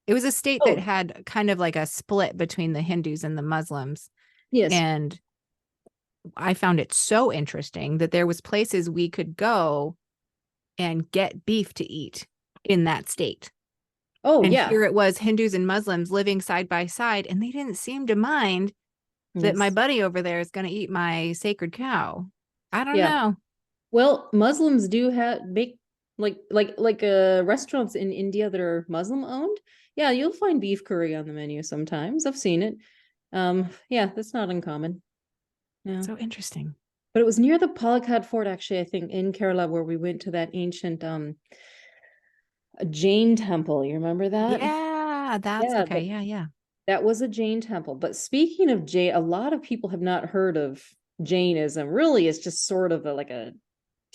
It was a state that Oh, had kind of like a split between the Hindus and the Muslims. yes. And I found it so interesting that there was places we could go and get beef to eat in that state. Oh, And yeah. here it was Hindus and Muslims living side by side, and they didn't seem to mind that my Yes. buddy over there is going to eat my sacred cow. I don't Yeah. know. Well, Muslims do have make like restaurants in India that are Muslim owned. Yeah, you'll find beef curry on the menu sometimes. I've seen it. Yeah, that's not uncommon. Yeah. So interesting. But it was near the Palakkad Fort, actually, I think, in Kerala, where we went to that ancient Jain temple. You remember that? Yeah, that's Yeah, okay. Yeah, yeah. that was a Jain temple. But speaking of Jain, a lot of people have not heard of Jainism. Really, it's just sort of like a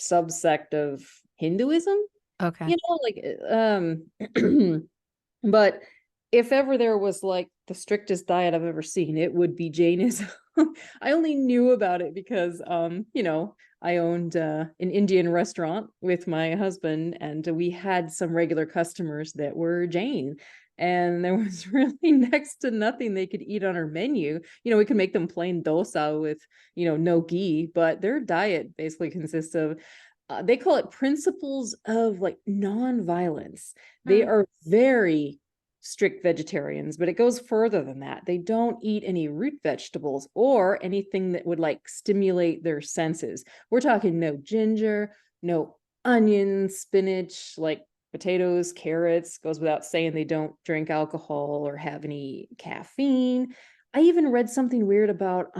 subsect of Hinduism. Okay. But if ever there was like the strictest diet I've ever seen, it would be Jainism. I only knew about it because I owned an Indian restaurant with my husband, and we had some regular customers that were Jain. And there was really next to nothing they could eat on our menu. We could make them plain dosa with, no ghee, but their diet basically consists of they call it principles of like non-violence. They Hmm. are very strict vegetarians, but it goes further than that. They don't eat any root vegetables or anything that would like stimulate their senses. We're talking no ginger, no onions, spinach, like potatoes, carrots. Goes without saying they don't drink alcohol or have any caffeine. I even read something weird about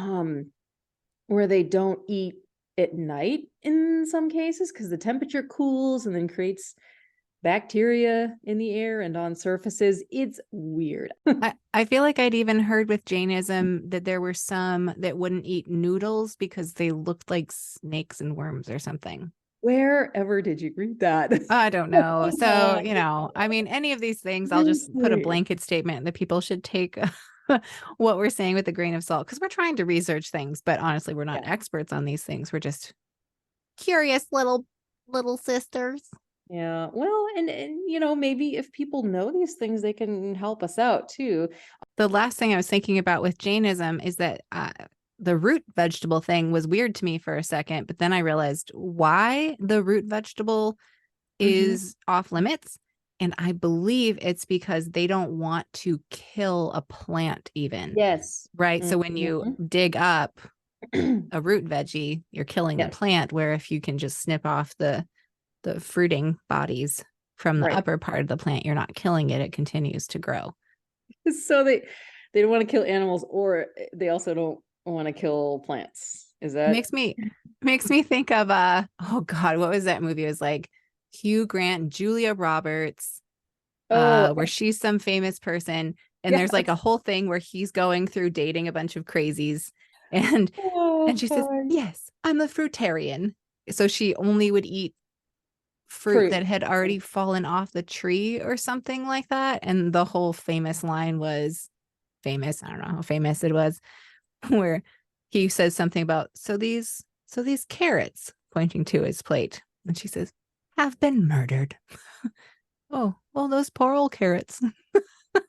where they don't eat at night in some cases because the temperature cools and then creates bacteria in the air and on surfaces. It's weird. I feel like I'd even heard with Jainism that there were some that wouldn't eat noodles because they looked like snakes and worms or something. Wherever did you read that? I don't know. So, Oh, I mean, any of these things, I'll just put a seriously. blanket statement that people should take what we're saying with a grain of salt because we're trying to research things, but honestly, we're not Yeah. experts on these things. We're just curious little sisters. Yeah. Well, and maybe if people know these things, they can help us out too. The last thing I was thinking about with Jainism is that the root vegetable thing was weird to me for a second, but then I realized why the root vegetable Mhm. is off limits. And I believe it's because they don't want to kill a plant, even. Yes. Right. So when you Mhm. dig up a root veggie, you're killing the Yes. plant, where if you can just snip off the fruiting bodies from the Right. upper part of the plant, you're not killing it. It continues to grow. So they don't want to kill animals, or they also don't want to kill plants. Is It that? makes me think of oh God, what was that movie? It was like Hugh Grant, Julia Roberts, Oh, where she's some famous person, and there's like a yes. whole thing where he's going through dating a bunch of crazies, and Oh, she says, God. "Yes, I'm a fruitarian." So she only would eat fruit Fruit. that had already fallen off the tree or something like that. And the whole famous line was famous. I don't know how famous it was, where he says something about so these carrots, pointing to his plate, and she says, have been murdered. Oh, well, those poor old carrots. But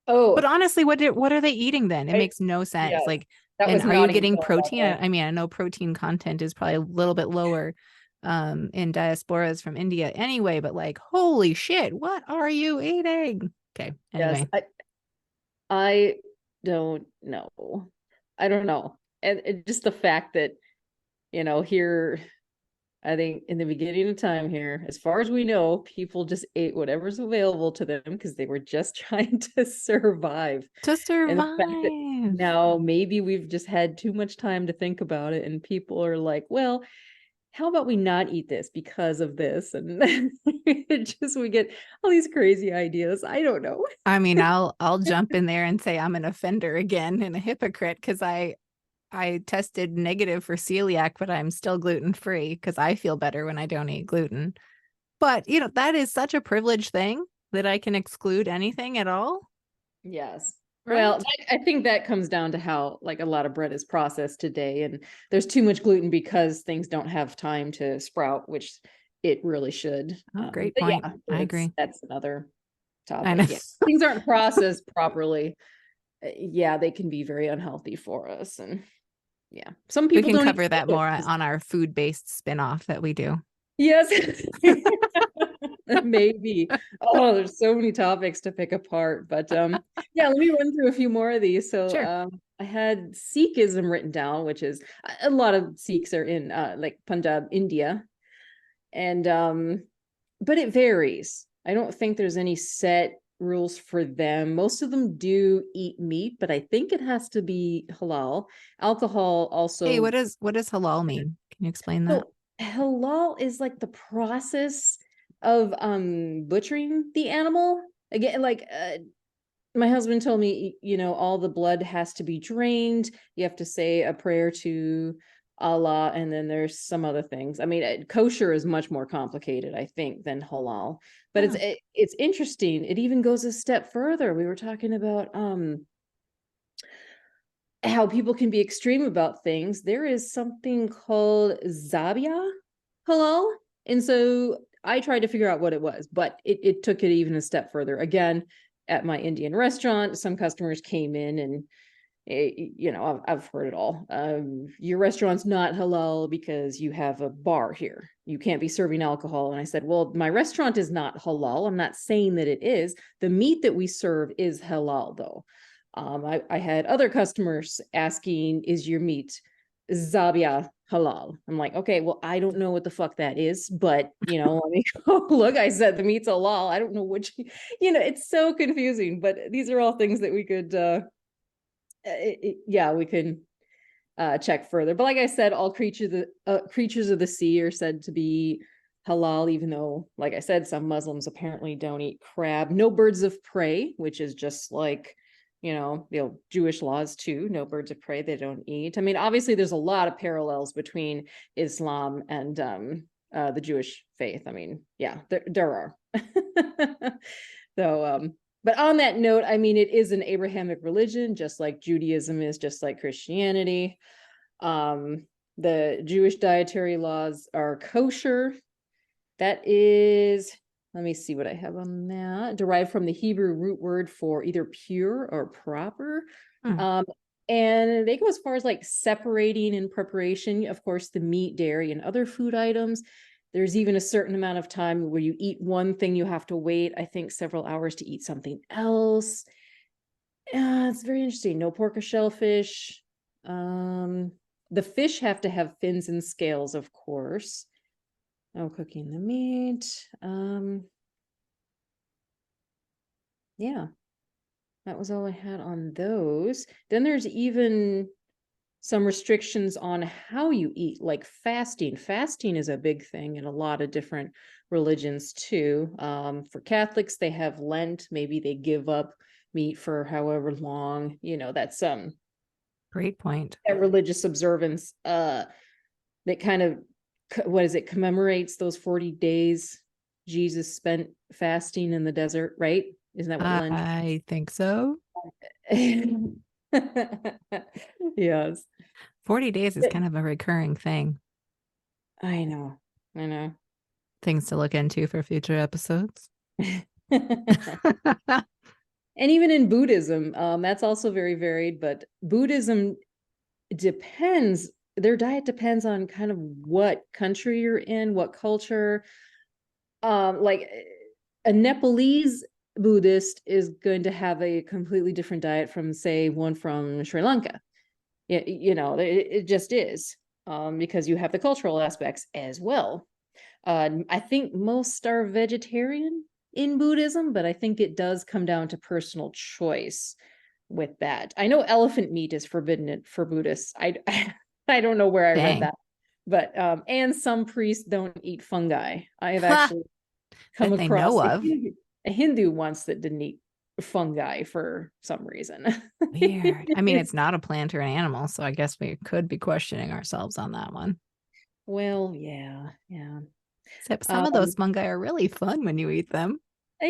Oh, honestly, what are they eating then? It I, makes no sense. yes. Like, That and was are you not even getting thought about protein? that. I mean, I know protein content is probably a little bit lower in diasporas from India anyway, but like, holy shit, what are you eating? Okay, Yes. anyway. I don't know. I don't know. And just the fact that, here, I think in the beginning of time here, as far as we know, people just ate whatever's available to them because they were just trying to survive. To And the fact that survive. now maybe we've just had too much time to think about it, and people are like, well, how about we not eat this because of this? And we get all these crazy ideas. I don't know. I mean, I'll jump in there and say I'm an offender again and a hypocrite because I tested negative for celiac, but I'm still gluten free because I feel better when I don't eat gluten. But that is such a privileged thing that I can exclude anything at all, Yes. Well, right? I think that comes down to how like a lot of bread is processed today, and there's too much gluten because things don't have time to sprout, which it really should. Oh, great But point. yeah, I agree. that's another I know. topic. Yeah, things aren't processed properly. Yeah, they can be very unhealthy for us, and yeah, some We people can don't even cover know that it. more on our food-based spin-off that we do. Yes. Maybe. Oh, there's so many topics to pick apart. But yeah, let me run through a few more of these. So Sure. I had Sikhism written down, which is a lot of Sikhs are in like Punjab, India. And but it varies. I don't think there's any set rules for them. Most of them do eat meat, but I think it has to be halal. Alcohol Hey, also. what does halal mean? Can you explain that? So halal is like the process of butchering the animal. Again, like my husband told me, all the blood has to be drained. You have to say a prayer to Allah, and then there's some other things. I mean, kosher is much more complicated, I think, than halal. But Oh, it's interesting. It even goes a step further. We were talking about how people can be extreme about things. There is something called Zabia halal. And so I tried to figure out what it was, but it took it even a step further. Again, at my Indian restaurant, some customers came in and I've heard it all. Your restaurant's not halal because you have a bar here. You can't be serving alcohol. And I said, well, my restaurant is not halal. I'm not saying that it is. The meat that we serve is halal, though. I had other customers asking, is your meat Zabia halal? I'm like, okay, well, I don't know what the fuck that is, but I mean, look, I said the meat's halal. I don't know which, it's so confusing, but these are all things that we could, yeah, we can check further. But like I said, all creatures of the sea are said to be halal, even though, like I said, some Muslims apparently don't eat crab. No birds of prey, which is just like, Jewish laws too. No birds of prey they don't eat. I mean, obviously, there's a lot of parallels between Islam and the Jewish faith. I mean, yeah, there are. So, but on that note, I mean, it is an Abrahamic religion, just like Judaism is, just like Christianity. The Jewish dietary laws are kosher. That is, let me see what I have on that. Derived from the Hebrew root word for either pure or proper. And they go as far as like separating in preparation, of course, the meat, dairy, and other food items. There's even a certain amount of time where you eat one thing, you have to wait, I think, several hours to eat something else. It's very interesting. No pork or shellfish. The fish have to have fins and scales, of course. No cooking the meat. Yeah, that was all I had on those. Then there's even some restrictions on how you eat, like fasting. Fasting is a big thing in a lot of different religions too. For Catholics, they have Lent. Maybe they give up meat for however long. That's Great point. that religious observance that kind of, what is it, commemorates those 40 days Jesus spent fasting in the desert, right? Isn't that what Lent? I think so. Yes. 40 days is kind of a recurring thing. I know. Things to look into for future episodes. And even in Buddhism, that's also very varied, but Buddhism depends, their diet depends on kind of what country you're in, what culture. Like a Nepalese Buddhist is going to have a completely different diet from, say, one from Sri Lanka. It just is, because you have the cultural aspects as well. I think most are vegetarian in Buddhism, but I think it does come down to personal choice with that. I know elephant meat is forbidden for Buddhists. I don't know where I read that, but and some priests don't eat fungi. I have actually come that they across know of. a Hindu once that didn't eat fungi for some reason. Weird. I mean, it's not a plant or an animal, so I guess we could be questioning ourselves on that one. Well, yeah. Except some of those fungi are really fun when you eat them. I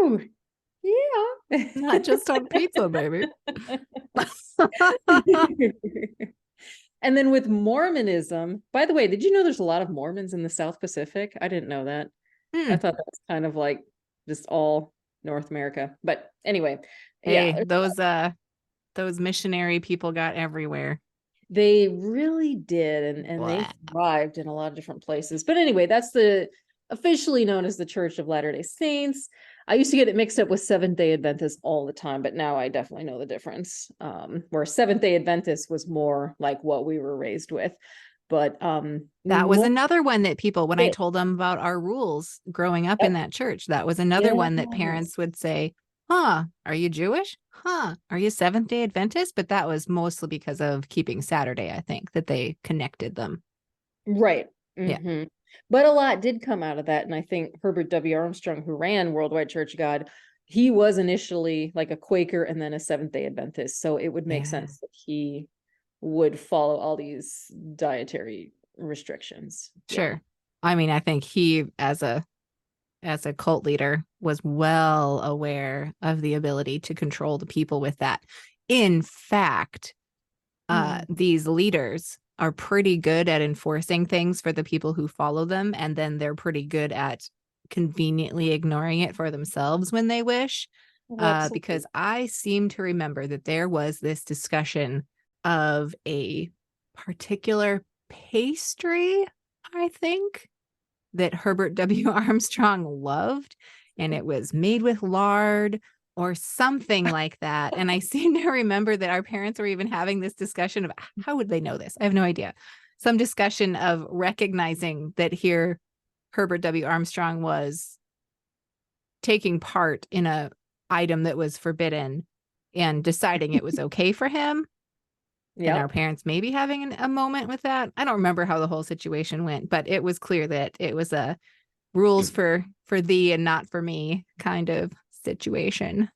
know. Yeah. Not just on pizza, baby. And then with Mormonism, by the way, did you know there's a lot of Mormons in the South Pacific? I didn't know that. I thought that was kind of like just all North America. But anyway, Hey, yeah. those missionary people got everywhere. They really did, and they Blah. thrived in a lot of different places. But anyway, that's officially known as the Church of Latter-day Saints. I used to get it mixed up with Seventh-day Adventists all the time, but now I definitely know the difference. Where Seventh-day Adventist was more like what we were raised with. But That was another one that people, when I told them about our rules growing up in that church, that was another one that parents would say, huh, are you Jewish? Huh, are you Seventh-day Adventist? But that was mostly because of keeping Saturday, I think, that they connected them. Right. Mm-hmm. Yeah. But a lot did come out of that. And I think Herbert W. Armstrong, who ran Worldwide Church of God, he was initially like a Quaker and then a Seventh-day Adventist. So it would make sense that he would follow all these dietary restrictions. Sure. Yeah. I mean, I think he, as a cult leader, was well aware of the ability to control the people with that. In fact, these leaders are pretty good at enforcing things for the people who follow them, and then they're pretty good at conveniently ignoring it for themselves when they wish. Because I seem to remember that there was this discussion of a particular pastry, I think, that Herbert W. Armstrong loved, and it was made with lard or something like that. And I seem to remember that our parents were even having this discussion of how would they know this? I have no idea. Some discussion of recognizing that here Herbert W. Armstrong was taking part in a item that was forbidden and deciding it was okay for him. and our Yep. parents maybe having a moment with that. I don't remember how the whole situation went, but it was clear that it was a rules for thee and not for me kind of situation.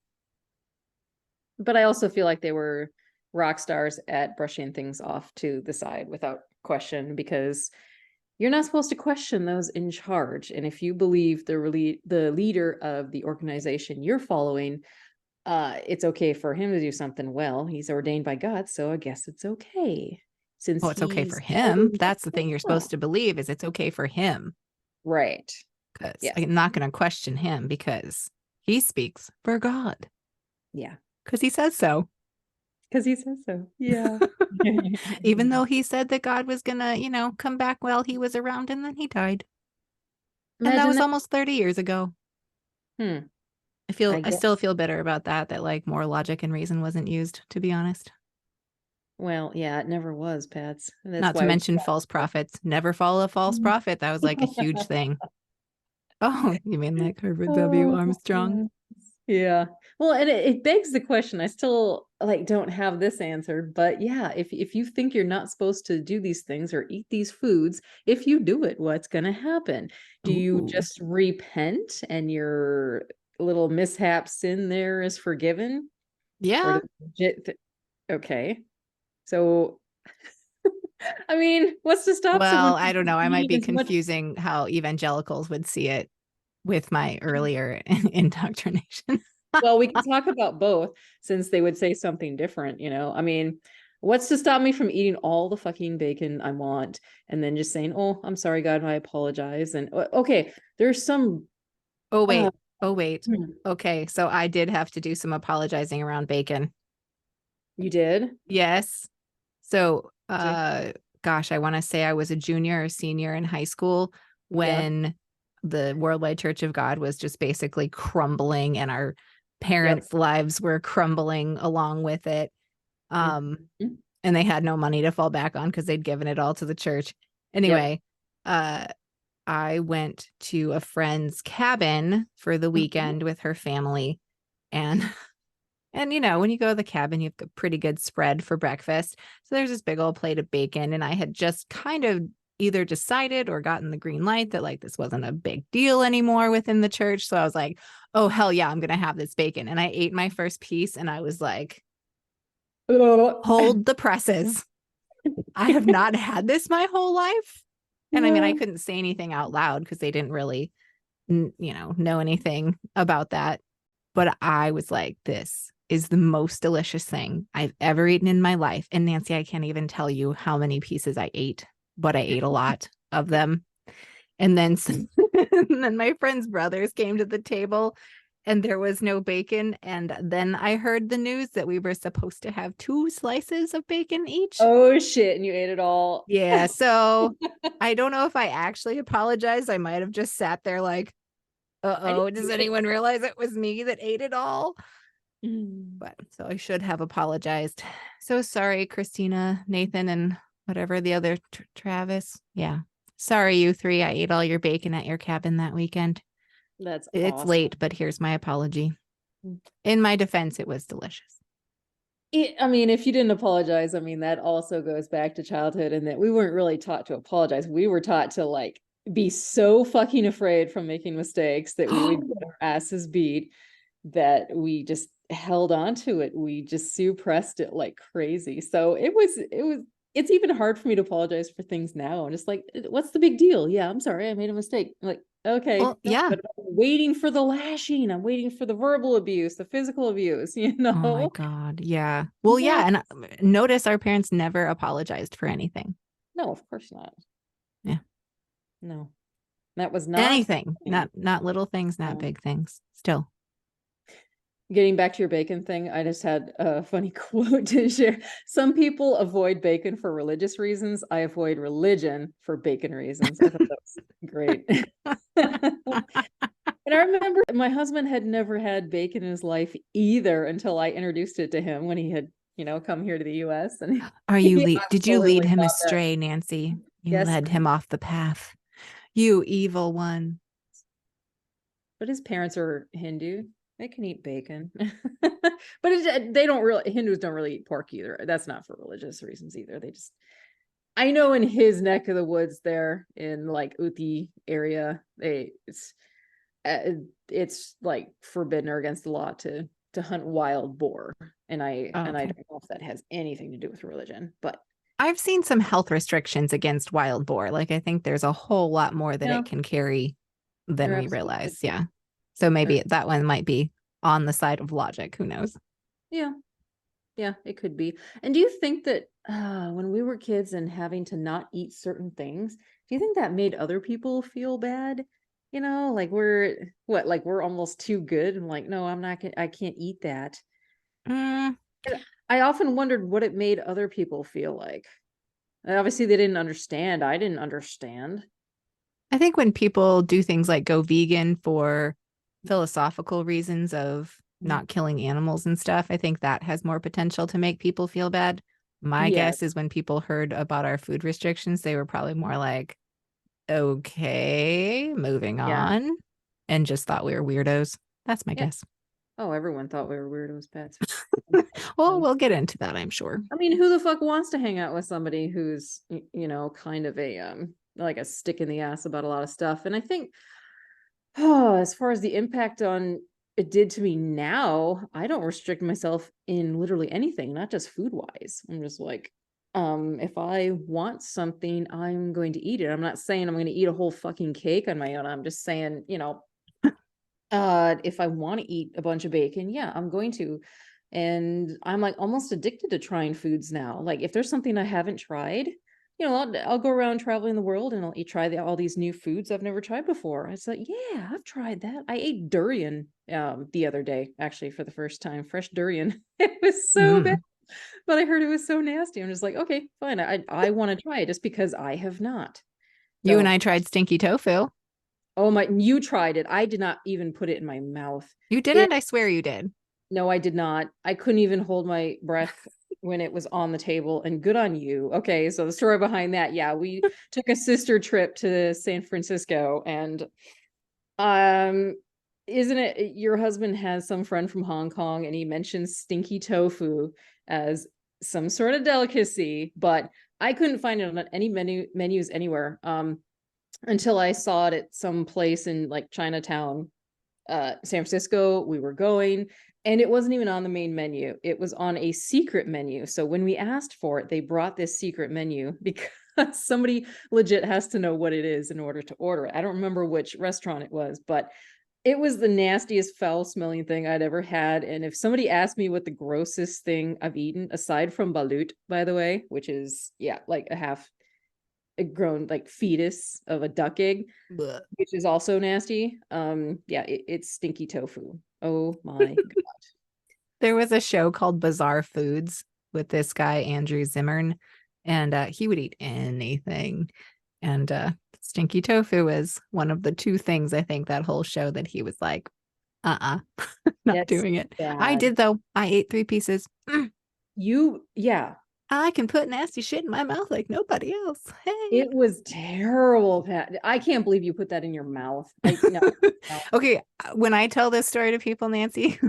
But I also feel like they were rock stars at brushing things off to the side without question, because you're not supposed to question those in charge. And if you believe the leader of the organization you're following, it's okay for him to do something. Well, he's ordained by God, so I guess it's okay. Since Oh, it's okay for he's him. That's the thing you're supposed to believe, is it's okay for him, right. because Yes. I'm not going to question him because he speaks for God, Yeah. because he says so. Because he says so. Yeah. Even though he said that God was going to, come back while he was around, and then he died. And that Imagine was that. almost 30 years ago. Hmm. I I guess. still feel bitter about that like more logic and reason wasn't used, to be honest. Well, yeah, it never was, Pats. That's Not to why. mention false prophets. Never follow a false prophet. That was like a huge thing. Oh, you mean like Herbert W. Oh, Armstrong? yeah. Well, and it begs the question. I still like don't have this answered, but yeah, if you think you're not supposed to do these things or eat these foods, if you do it, what's going to happen? Do you Ooh. just repent and your little mishap sin there is forgiven? Or Yeah. does okay. So I mean, what's to stop someone Well, I don't from know. I might eating be as much? confusing how evangelicals would see it with my earlier indoctrination. Well, we can talk about both since they would say something different, you know? I mean, what's to stop me from eating all the fucking bacon I want and then just saying, "Oh, I'm sorry, God, I apologize." And okay, there's some Oh, uh wait. Oh, wait. hmm, Okay. So I did have to do some apologizing around bacon. you did? Yes. So, Okay. gosh, I want to say I was a junior or senior in high school Yeah. when the Worldwide Church of God was just basically crumbling, and our Yep. parents' lives were crumbling along with it. Um, Mhm. and they had no money to fall back on because they'd given it all to the church. Yep. Anyway, uh, I went to a friend's cabin for the Mhm. weekend with her family, and when you go to the cabin, you have a pretty good spread for breakfast. So there's this big old plate of bacon, and I had just kind of either decided or gotten the green light that like this wasn't a big deal anymore within the church. So I was like, oh hell yeah, I'm gonna have this bacon. And I ate my first piece, and I was like, hold the presses. I have not had this my whole life. And I mean, I Yeah. couldn't say anything out loud because they didn't really, know anything about that. But I was like, this is the most delicious thing I've ever eaten in my life. And Nancy, I can't even tell you how many pieces I ate, but I ate a lot of them. And then, and then my friend's brothers came to the table, and there was no bacon. And then I heard the news that we were supposed to have 2 slices of bacon each. Oh shit, and you ate it all. Yeah. So I don't know if I actually apologized. I might have just sat there like, I didn't does do it. anyone realize it was me that ate it all? Mm. But so I should have apologized. So sorry, Christina, Nathan, and whatever the other Travis. Yeah. Sorry, you three. I ate all your bacon at your cabin that weekend. That's It's awesome. late, but here's my apology. In my defense, it was delicious. I mean, if you didn't apologize, I mean, that also goes back to childhood and that we weren't really taught to apologize. We were taught to like be so fucking afraid from making mistakes that we would get our asses beat, that we just held on to it. We just suppressed it like crazy. So it's even hard for me to apologize for things now. I'm just like, what's the big deal? Yeah, I'm sorry, I made a mistake. I'm like, okay, Well, no, yeah. but I'm waiting for the lashing. I'm waiting for the verbal abuse, the physical abuse, Oh my know? God. Yeah. Well, yeah. Yeah. And notice our parents never apologized for anything. No, of course not. Yeah. No, that was not Anything. happening. Not little things, not No. big things. Still. Getting back to your bacon thing, I just had a funny quote to share. Some people avoid bacon for religious reasons. I avoid religion for bacon reasons. I thought that was great. And I remember my husband had never had bacon in his life either until I introduced it to him when he had, come here to the US. And he Did you lead absolutely him thought that. astray, Nancy? You Yes, led him off the path. You evil one. but his parents are Hindu. they can eat bacon. But Hindus don't really eat pork either. That's not for religious reasons either. They just, I know in his neck of the woods there in like Uti area, it's like forbidden or against the law to hunt wild boar. And I Oh, okay. don't know if that has anything to do with religion, but I've seen some health restrictions against wild boar. Like, I think there's a whole lot more that yeah, it can carry than there we absolutely realize. could be. Yeah. So maybe There- that one might be on the side of logic. Who knows? yeah, yeah, it could be. And do you think that when we were kids and having to not eat certain things, do you think that made other people feel bad? You know, like we're almost too good and like, no, I can't eat that. Mm, And I often wondered what it made other people feel like. And obviously they didn't understand. I didn't understand. I think when people do things like go vegan for philosophical reasons of Mhm. not killing animals and stuff, I think that has more potential to make people feel bad. My Yeah, guess is when people heard about our food restrictions, they were probably more like, okay, moving yeah, on, and just thought we were weirdos. That's my yeah. guess. Oh, everyone thought we were weirdos pets. Well, we'll get into that, I'm sure. I mean, who the fuck wants to hang out with somebody who's, kind of a like a stick in the ass about a lot of stuff? And I think, oh, as far as the impact on it did to me now, I don't restrict myself in literally anything, not just food wise. I'm just like, if I want something, I'm going to eat it. I'm not saying I'm going to eat a whole fucking cake on my own. I'm just saying, if I want to eat a bunch of bacon, yeah, I'm going to. And I'm like almost addicted to trying foods now. Like if there's something I haven't tried, I'll go around traveling the world and I'll try all these new foods I've never tried before. It's like, yeah, I've tried that. I ate durian the other day, actually, for the first time, fresh durian. It was so bad, Mm. but I heard it was so nasty. I'm just like, okay, fine. I want to try it just because I have not. You and So, I tried stinky tofu. oh my, you tried it. I did not even put it in my mouth. You It didn't? I swear you did. No, I did not. I couldn't even hold my breath when it was on the table, and good on you. Okay, so the story behind that, yeah, we took a sister trip to San Francisco, and um isn't it your husband has some friend from Hong Kong and he mentions stinky tofu as some sort of delicacy, but I couldn't find it on any menus anywhere until I saw it at some place in like Chinatown, San Francisco. We were going, and it wasn't even on the main menu. It was on a secret menu. So when we asked for it, they brought this secret menu because somebody legit has to know what it is in order to order it. I don't remember which restaurant it was, but it was the nastiest, foul smelling thing I'd ever had. And if somebody asked me what the grossest thing I've eaten, aside from balut, by the way, which is, yeah, like a grown like fetus of a duck egg, Blech. which is also nasty. Yeah, it's stinky tofu. Oh my god. There was a show called Bizarre Foods with this guy, Andrew Zimmern, and he would eat anything. And stinky tofu was one of the two things I think that whole show that he was like, not That's doing it. I bad. did though. I ate 3 pieces. Yeah, I can put nasty shit in my mouth like nobody else. Hey. it was terrible, Pat. I can't believe you put that in your mouth. No, no. Okay, when I tell this story to people, Nancy,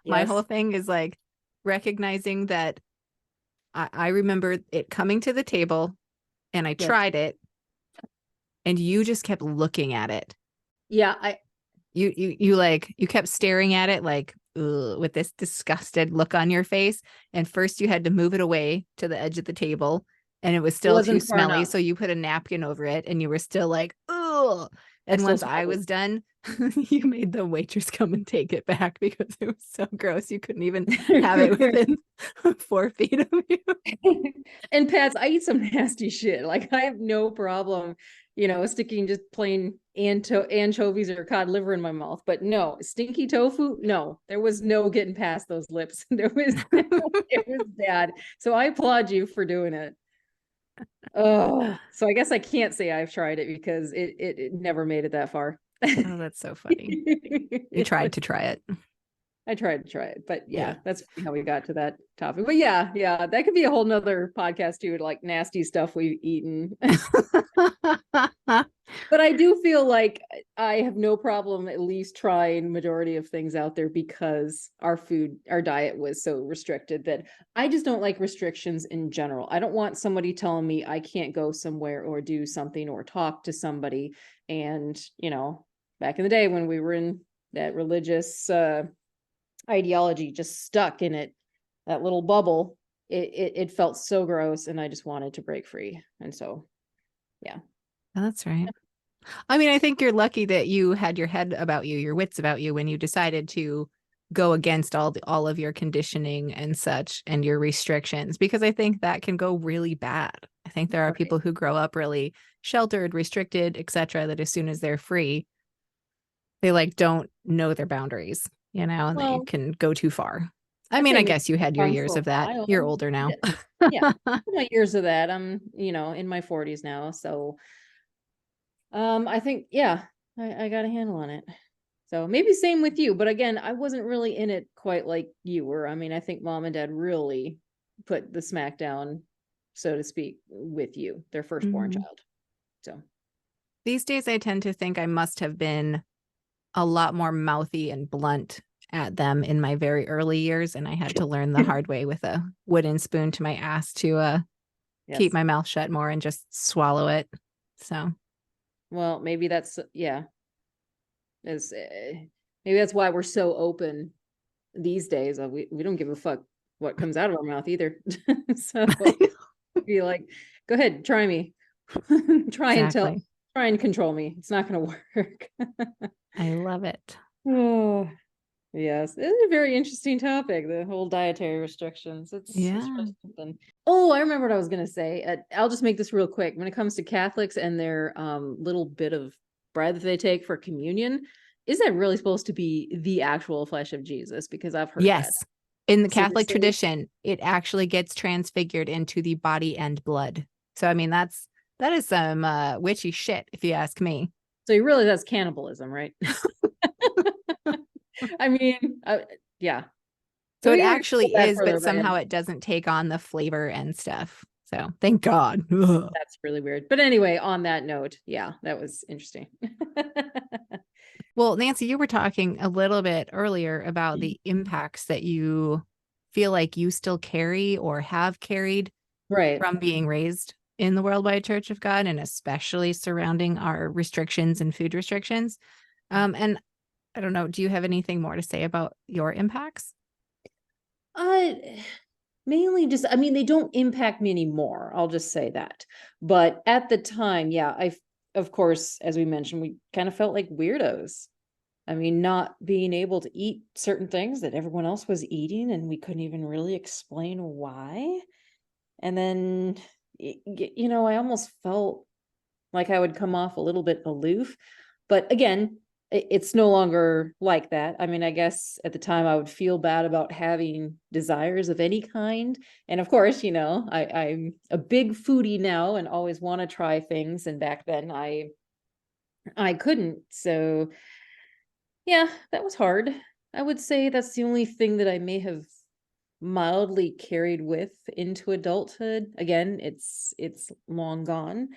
my whole Yes, thing is like recognizing that I remember it coming to the table and I yes. tried it and you just kept looking at it. Yeah, You kept staring at it like, ugh, with this disgusted look on your face. And first you had to move it away to the edge of the table and it was it still too wasn't far smelly. enough. So you put a napkin over it and you were still like, ugh. I And still once smelled I was done, you made the waitress come and take it back because it was so gross. You couldn't even have it it. within 4 feet of you. And Pats, I eat some nasty shit. Like I have no problem, sticking just plain anchovies or cod liver in my mouth. But no, stinky tofu, no, there was no getting past those lips. It was bad. So I applaud you for doing it. Oh, so I guess I can't say I've tried it because it never made it that far. Oh, that's so funny. You It was tried to try it. I tried to try it, but Yeah. yeah, that's how we got to that topic. But yeah, that could be a whole nother podcast too, like nasty stuff we've eaten. But I do feel like I have no problem at least trying majority of things out there because our diet was so restricted that I just don't like restrictions in general. I don't want somebody telling me I can't go somewhere or do something or talk to somebody. And, back in the day when we were in that religious ideology, just stuck in that little bubble, it felt so gross and I just wanted to break free. And so, yeah. That's right. I mean, I think you're lucky that you had your head about you, your wits about you when you decided to go against all of your conditioning and such and your restrictions, because I think that can go really bad. I think there are Right. people who grow up really sheltered, restricted, etc., that as soon as they're free, they like don't know their boundaries, and they Well, can go too far. I I'd mean, say I maybe guess you had your fun for years a of that. while. You're older now. Yeah. Yeah. My years of that. I'm, in my 40s now. So I think, yeah, I got a handle on it. So maybe same with you. But again, I wasn't really in it quite like you were. I mean, I think mom and dad really put the smack down, so to speak, with you, their firstborn Mhm. child. So These days, I tend to think I must have been a lot more mouthy and blunt at them in my very early years, and I had to learn the hard way with a wooden spoon to my ass to keep yes. my mouth shut more and just swallow it. So Well, maybe that's, yeah, is maybe that's why we're so open these days. We don't give a fuck what comes out of our mouth either. So be like, go ahead, try me. exactly. Try and control me. It's not gonna work. I love it. Oh, yes. It's a very interesting topic, the whole dietary restrictions. It's Yeah. really something. Oh, I remember what I was gonna say. I'll just make this real quick. When it comes to Catholics and their little bit of bread that they take for communion, is that really supposed to be the actual flesh of Jesus? Because I've heard that. Yes. In the Catholic Seriously? tradition, it actually gets transfigured into the body and blood. So I mean that is some witchy shit if you ask me. So you realize that's cannibalism, right? I mean, yeah. So We it can go actually that is, further, but but somehow it doesn't take on the flavor and stuff. So thank God. Ugh. that's really weird. But anyway, on that note, yeah, that was interesting. Well, Nancy, you were talking a little bit earlier about the impacts that you feel like you still carry or have carried Right. from being raised in the Worldwide Church of God, and especially surrounding our restrictions and food restrictions. And I don't know, do you have anything more to say about your impacts? Uh, mainly just, I mean, they don't impact me anymore. I'll just say that. But at the time, yeah, of course, as we mentioned, we kind of felt like weirdos. I mean, not being able to eat certain things that everyone else was eating, and we couldn't even really explain why. And then, I almost felt like I would come off a little bit aloof. But again, it's no longer like that. I mean, I guess at the time I would feel bad about having desires of any kind. And of course, I'm a big foodie now and always want to try things. And back then I couldn't. So yeah, that was hard. I would say that's the only thing that I may have mildly carried with into adulthood. Again, it's long gone.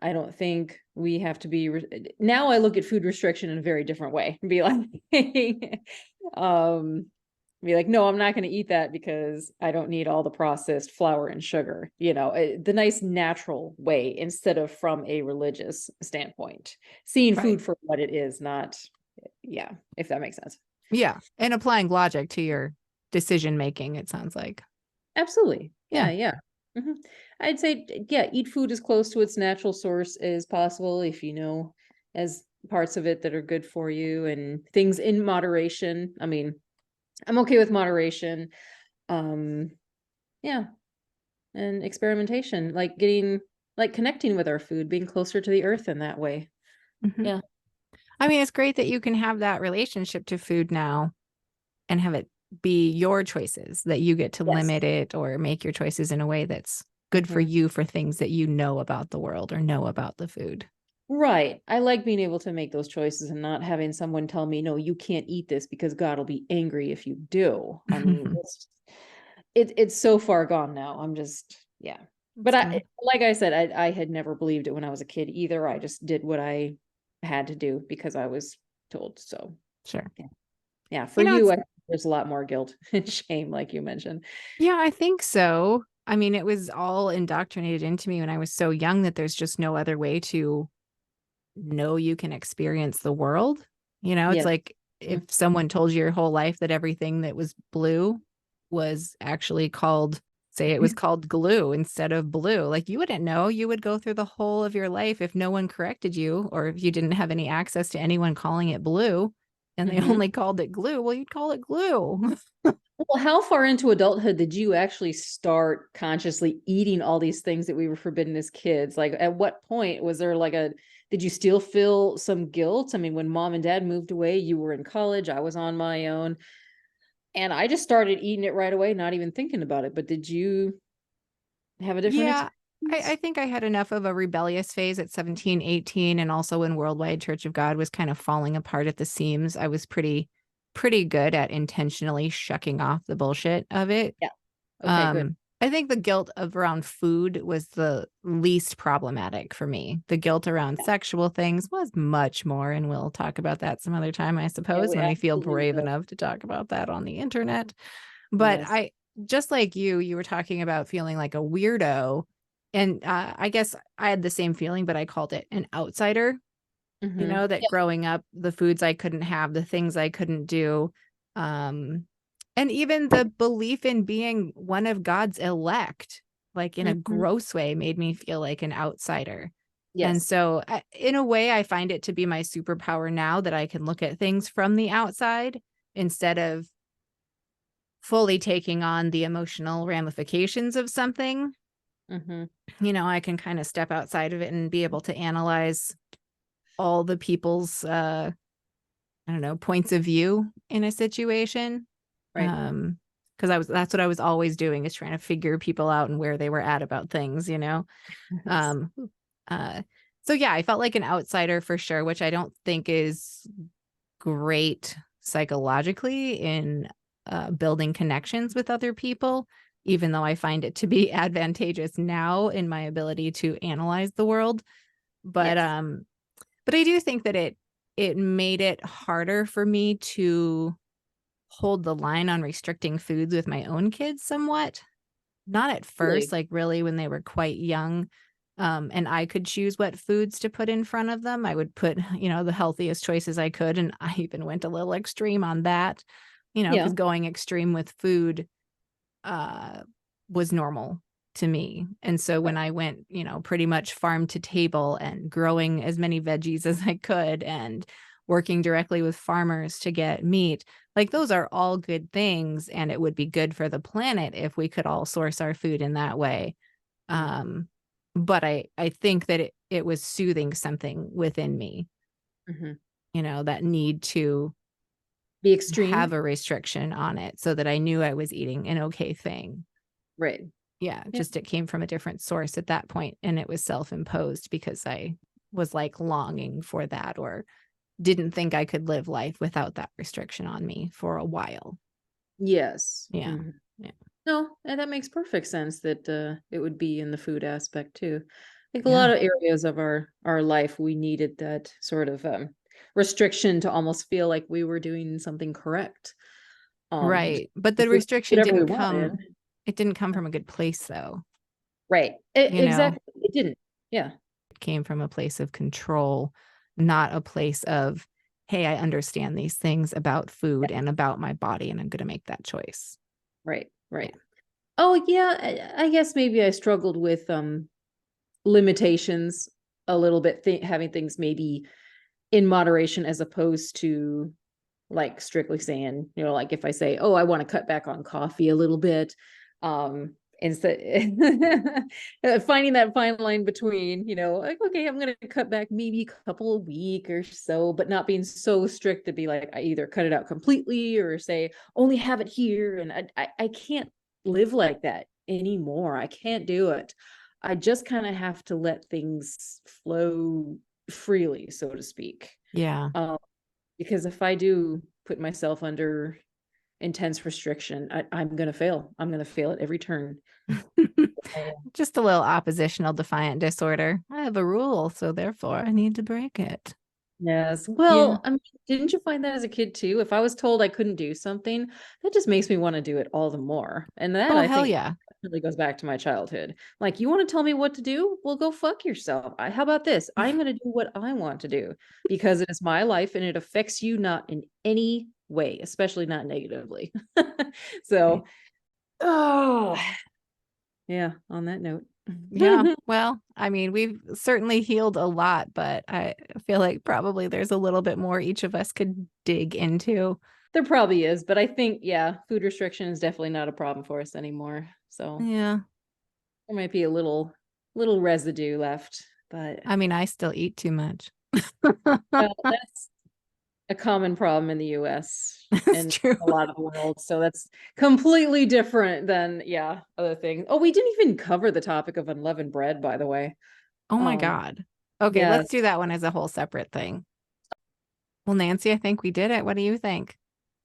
I don't think we have to be now I look at food restriction in a very different way and be like um no, I'm not going to eat that because I don't need all the processed flour and sugar, the nice natural way instead of from a religious standpoint, seeing Right. food for what it is, not, yeah, if that makes sense. Yeah. And applying logic to your decision making, it sounds like. Absolutely. Yeah. Yeah, yeah. Mhm. I'd say, yeah, eat food as close to its natural source as possible if you know as parts of it that are good for you and things in moderation. I mean, I'm okay with moderation. Um, yeah, and experimentation, like connecting with our food, being closer to the earth in that way. Mhm. Yeah. I mean, it's great that you can have that relationship to food now and have it be your choices, that you get to Yes. limit it or make your choices in a way that's good for Mhm. you for things that you know about the world or know about the food. Right. I like being able to make those choices and not having someone tell me, no, you can't eat this because God will be angry if you do. I mean, it's so far gone now. I'm just, yeah. But So like I said, I had never believed it when I was a kid either. I just did what I had to do because I was told. So sure. yeah, yeah. For You know, you, it's there's a lot more guilt and shame, like you mentioned. yeah, I think so. I mean, it was all indoctrinated into me when I was so young that there's just no other way to know you can experience the world. You know, it's Yes. like if someone told you your whole life that everything that was blue was actually called, say it was called glue instead of blue, like you wouldn't know. You would go through the whole of your life if no one corrected you or if you didn't have any access to anyone calling it blue and they Mm-hmm. only called it glue. Well, you'd call it glue. Well, how far into adulthood did you actually start consciously eating all these things that we were forbidden as kids? Like, at what point was there did you still feel some guilt? I mean, when mom and dad moved away, you were in college, I was on my own, and I just started eating it right away, not even thinking about it. But did you have a different Yeah, I experience? think I had enough of a rebellious phase at 17, 18, and also when Worldwide Church of God was kind of falling apart at the seams. I was pretty good at intentionally shucking off the bullshit of it. Yeah. Okay, good. I think the guilt of around food was the least problematic for me. The guilt around Yeah, sexual things was much more, and we'll talk about that some other time, I yeah, suppose, we when we feel absolutely brave will. enough to talk about that on the internet. But Yes. I just like you were talking about feeling like a weirdo. And I guess I had the same feeling, but I called it an outsider, Mm-hmm. that growing up, the foods I couldn't have, the things I couldn't do. Um, and even the belief in being one of God's elect, like in a Mm-hmm. gross way, made me feel like an outsider. And Yes. so, in a way, I find it to be my superpower now that I can look at things from the outside instead of fully taking on the emotional ramifications of something. Mm-hmm. I can kind of step outside of it and be able to analyze all the people's I don't know, points of view in a situation. Right. Um because that's what I was always doing, is trying to figure people out and where they were at about things. Yes. Um uh so yeah, I felt like an outsider for sure, which I don't think is great psychologically in building connections with other people, even though I find it to be advantageous now in my ability to analyze the world. But Yes. um, but I do think that it made it harder for me to hold the line on restricting foods with my own kids somewhat. Not at first, Really. like really when they were quite young. And I could choose what foods to put in front of them. I would put, the healthiest choices I could. And I even went a little extreme on that, Yeah. because going extreme with food uh, was normal to me. And so when Right. I went, pretty much farm to table and growing as many veggies as I could and working directly with farmers to get meat, like those are all good things. And it would be good for the planet if we could all source our food in that way. Um, but I think that it was soothing something within me, Mm-hmm. that need to The have extreme. a restriction on it so that I knew I was eating an okay thing. Right. Yeah, Yeah. just it came from a different source at that point, and it was self-imposed because I was, like, longing for that or didn't think I could live life without that restriction on me for a while. Yes. Yeah. Mhm. Yeah. No, and that makes perfect sense that it would be in the food aspect too. I think a lot Yeah. of areas of our life we needed that sort of restriction to almost feel like we were doing something correct. Just Right, but if the we could do restriction whatever we didn't wanted. come it didn't come from a good place, though, Right. you know? Exactly. It didn't. Yeah. It came from a place of control, not a place of, "Hey, I understand these things about food and about my body, and I'm gonna make that choice." Right. Yeah. Right. Oh yeah, I guess maybe I struggled with limitations a little bit, having things maybe in moderation as opposed to like strictly saying, like if I say, oh, I want to cut back on coffee a little bit, instead finding that fine line between, like, okay, I'm going to cut back maybe a couple a week or so, but not being so strict to be like, I either cut it out completely or say, only have it here. And I can't live like that anymore. I can't do it. I just kind of have to let things flow freely, so to speak. Yeah. Um, because if I do put myself under intense restriction, I'm gonna fail. I'm gonna fail at every turn. Just a little oppositional defiant disorder. I have a rule, so therefore I need to break it. Yes. Yeah. Well, I mean, didn't you find that as a kid too? If I was told I couldn't do something, that just makes me want to do it all the more. And that Oh, I hell think yeah. really goes back to my childhood. Like, you want to tell me what to do? Well, go fuck yourself. How about this? I'm going to do what I want to do because it is my life and it affects you not in any way, especially not negatively. So, oh, yeah, on that note. Yeah. Well, I mean, we've certainly healed a lot, but I feel like probably there's a little bit more each of us could dig into. There probably is, but I think, yeah, food restriction is definitely not a problem for us anymore. So Yeah. there might be a little residue left, but I mean, I still eat too much. well, that's a common problem in the US That's and true. a lot of the world. So that's completely different than, yeah, other things. Oh, we didn't even cover the topic of unleavened bread, by the way. Oh my Um, God. Okay, let's yes. do that one as a whole separate thing. Well, Nancy, I think we did it. What do you think?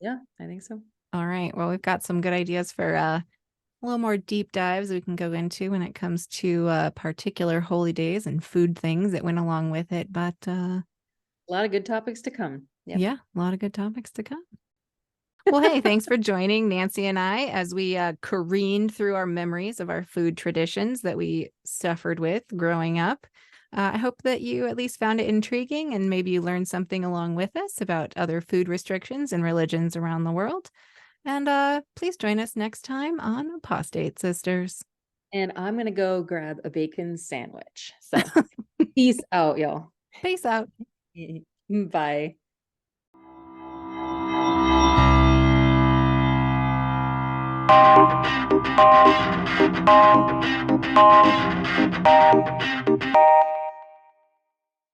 Yeah, I think so. All right. Well, we've got some good ideas for a little more deep dives we can go into when it comes to particular holy days and food things that went along with it. But A lot of good topics to come. Yep. yeah, a lot of good topics to come. Well, hey, thanks for joining Nancy and I as we careened through our memories of our food traditions that we suffered with growing up. I hope that you at least found it intriguing and maybe you learned something along with us about other food restrictions and religions around the world. And please join us next time on Apostate Sisters. And I'm gonna go grab a bacon sandwich. So peace out, y'all. Peace out. Bye.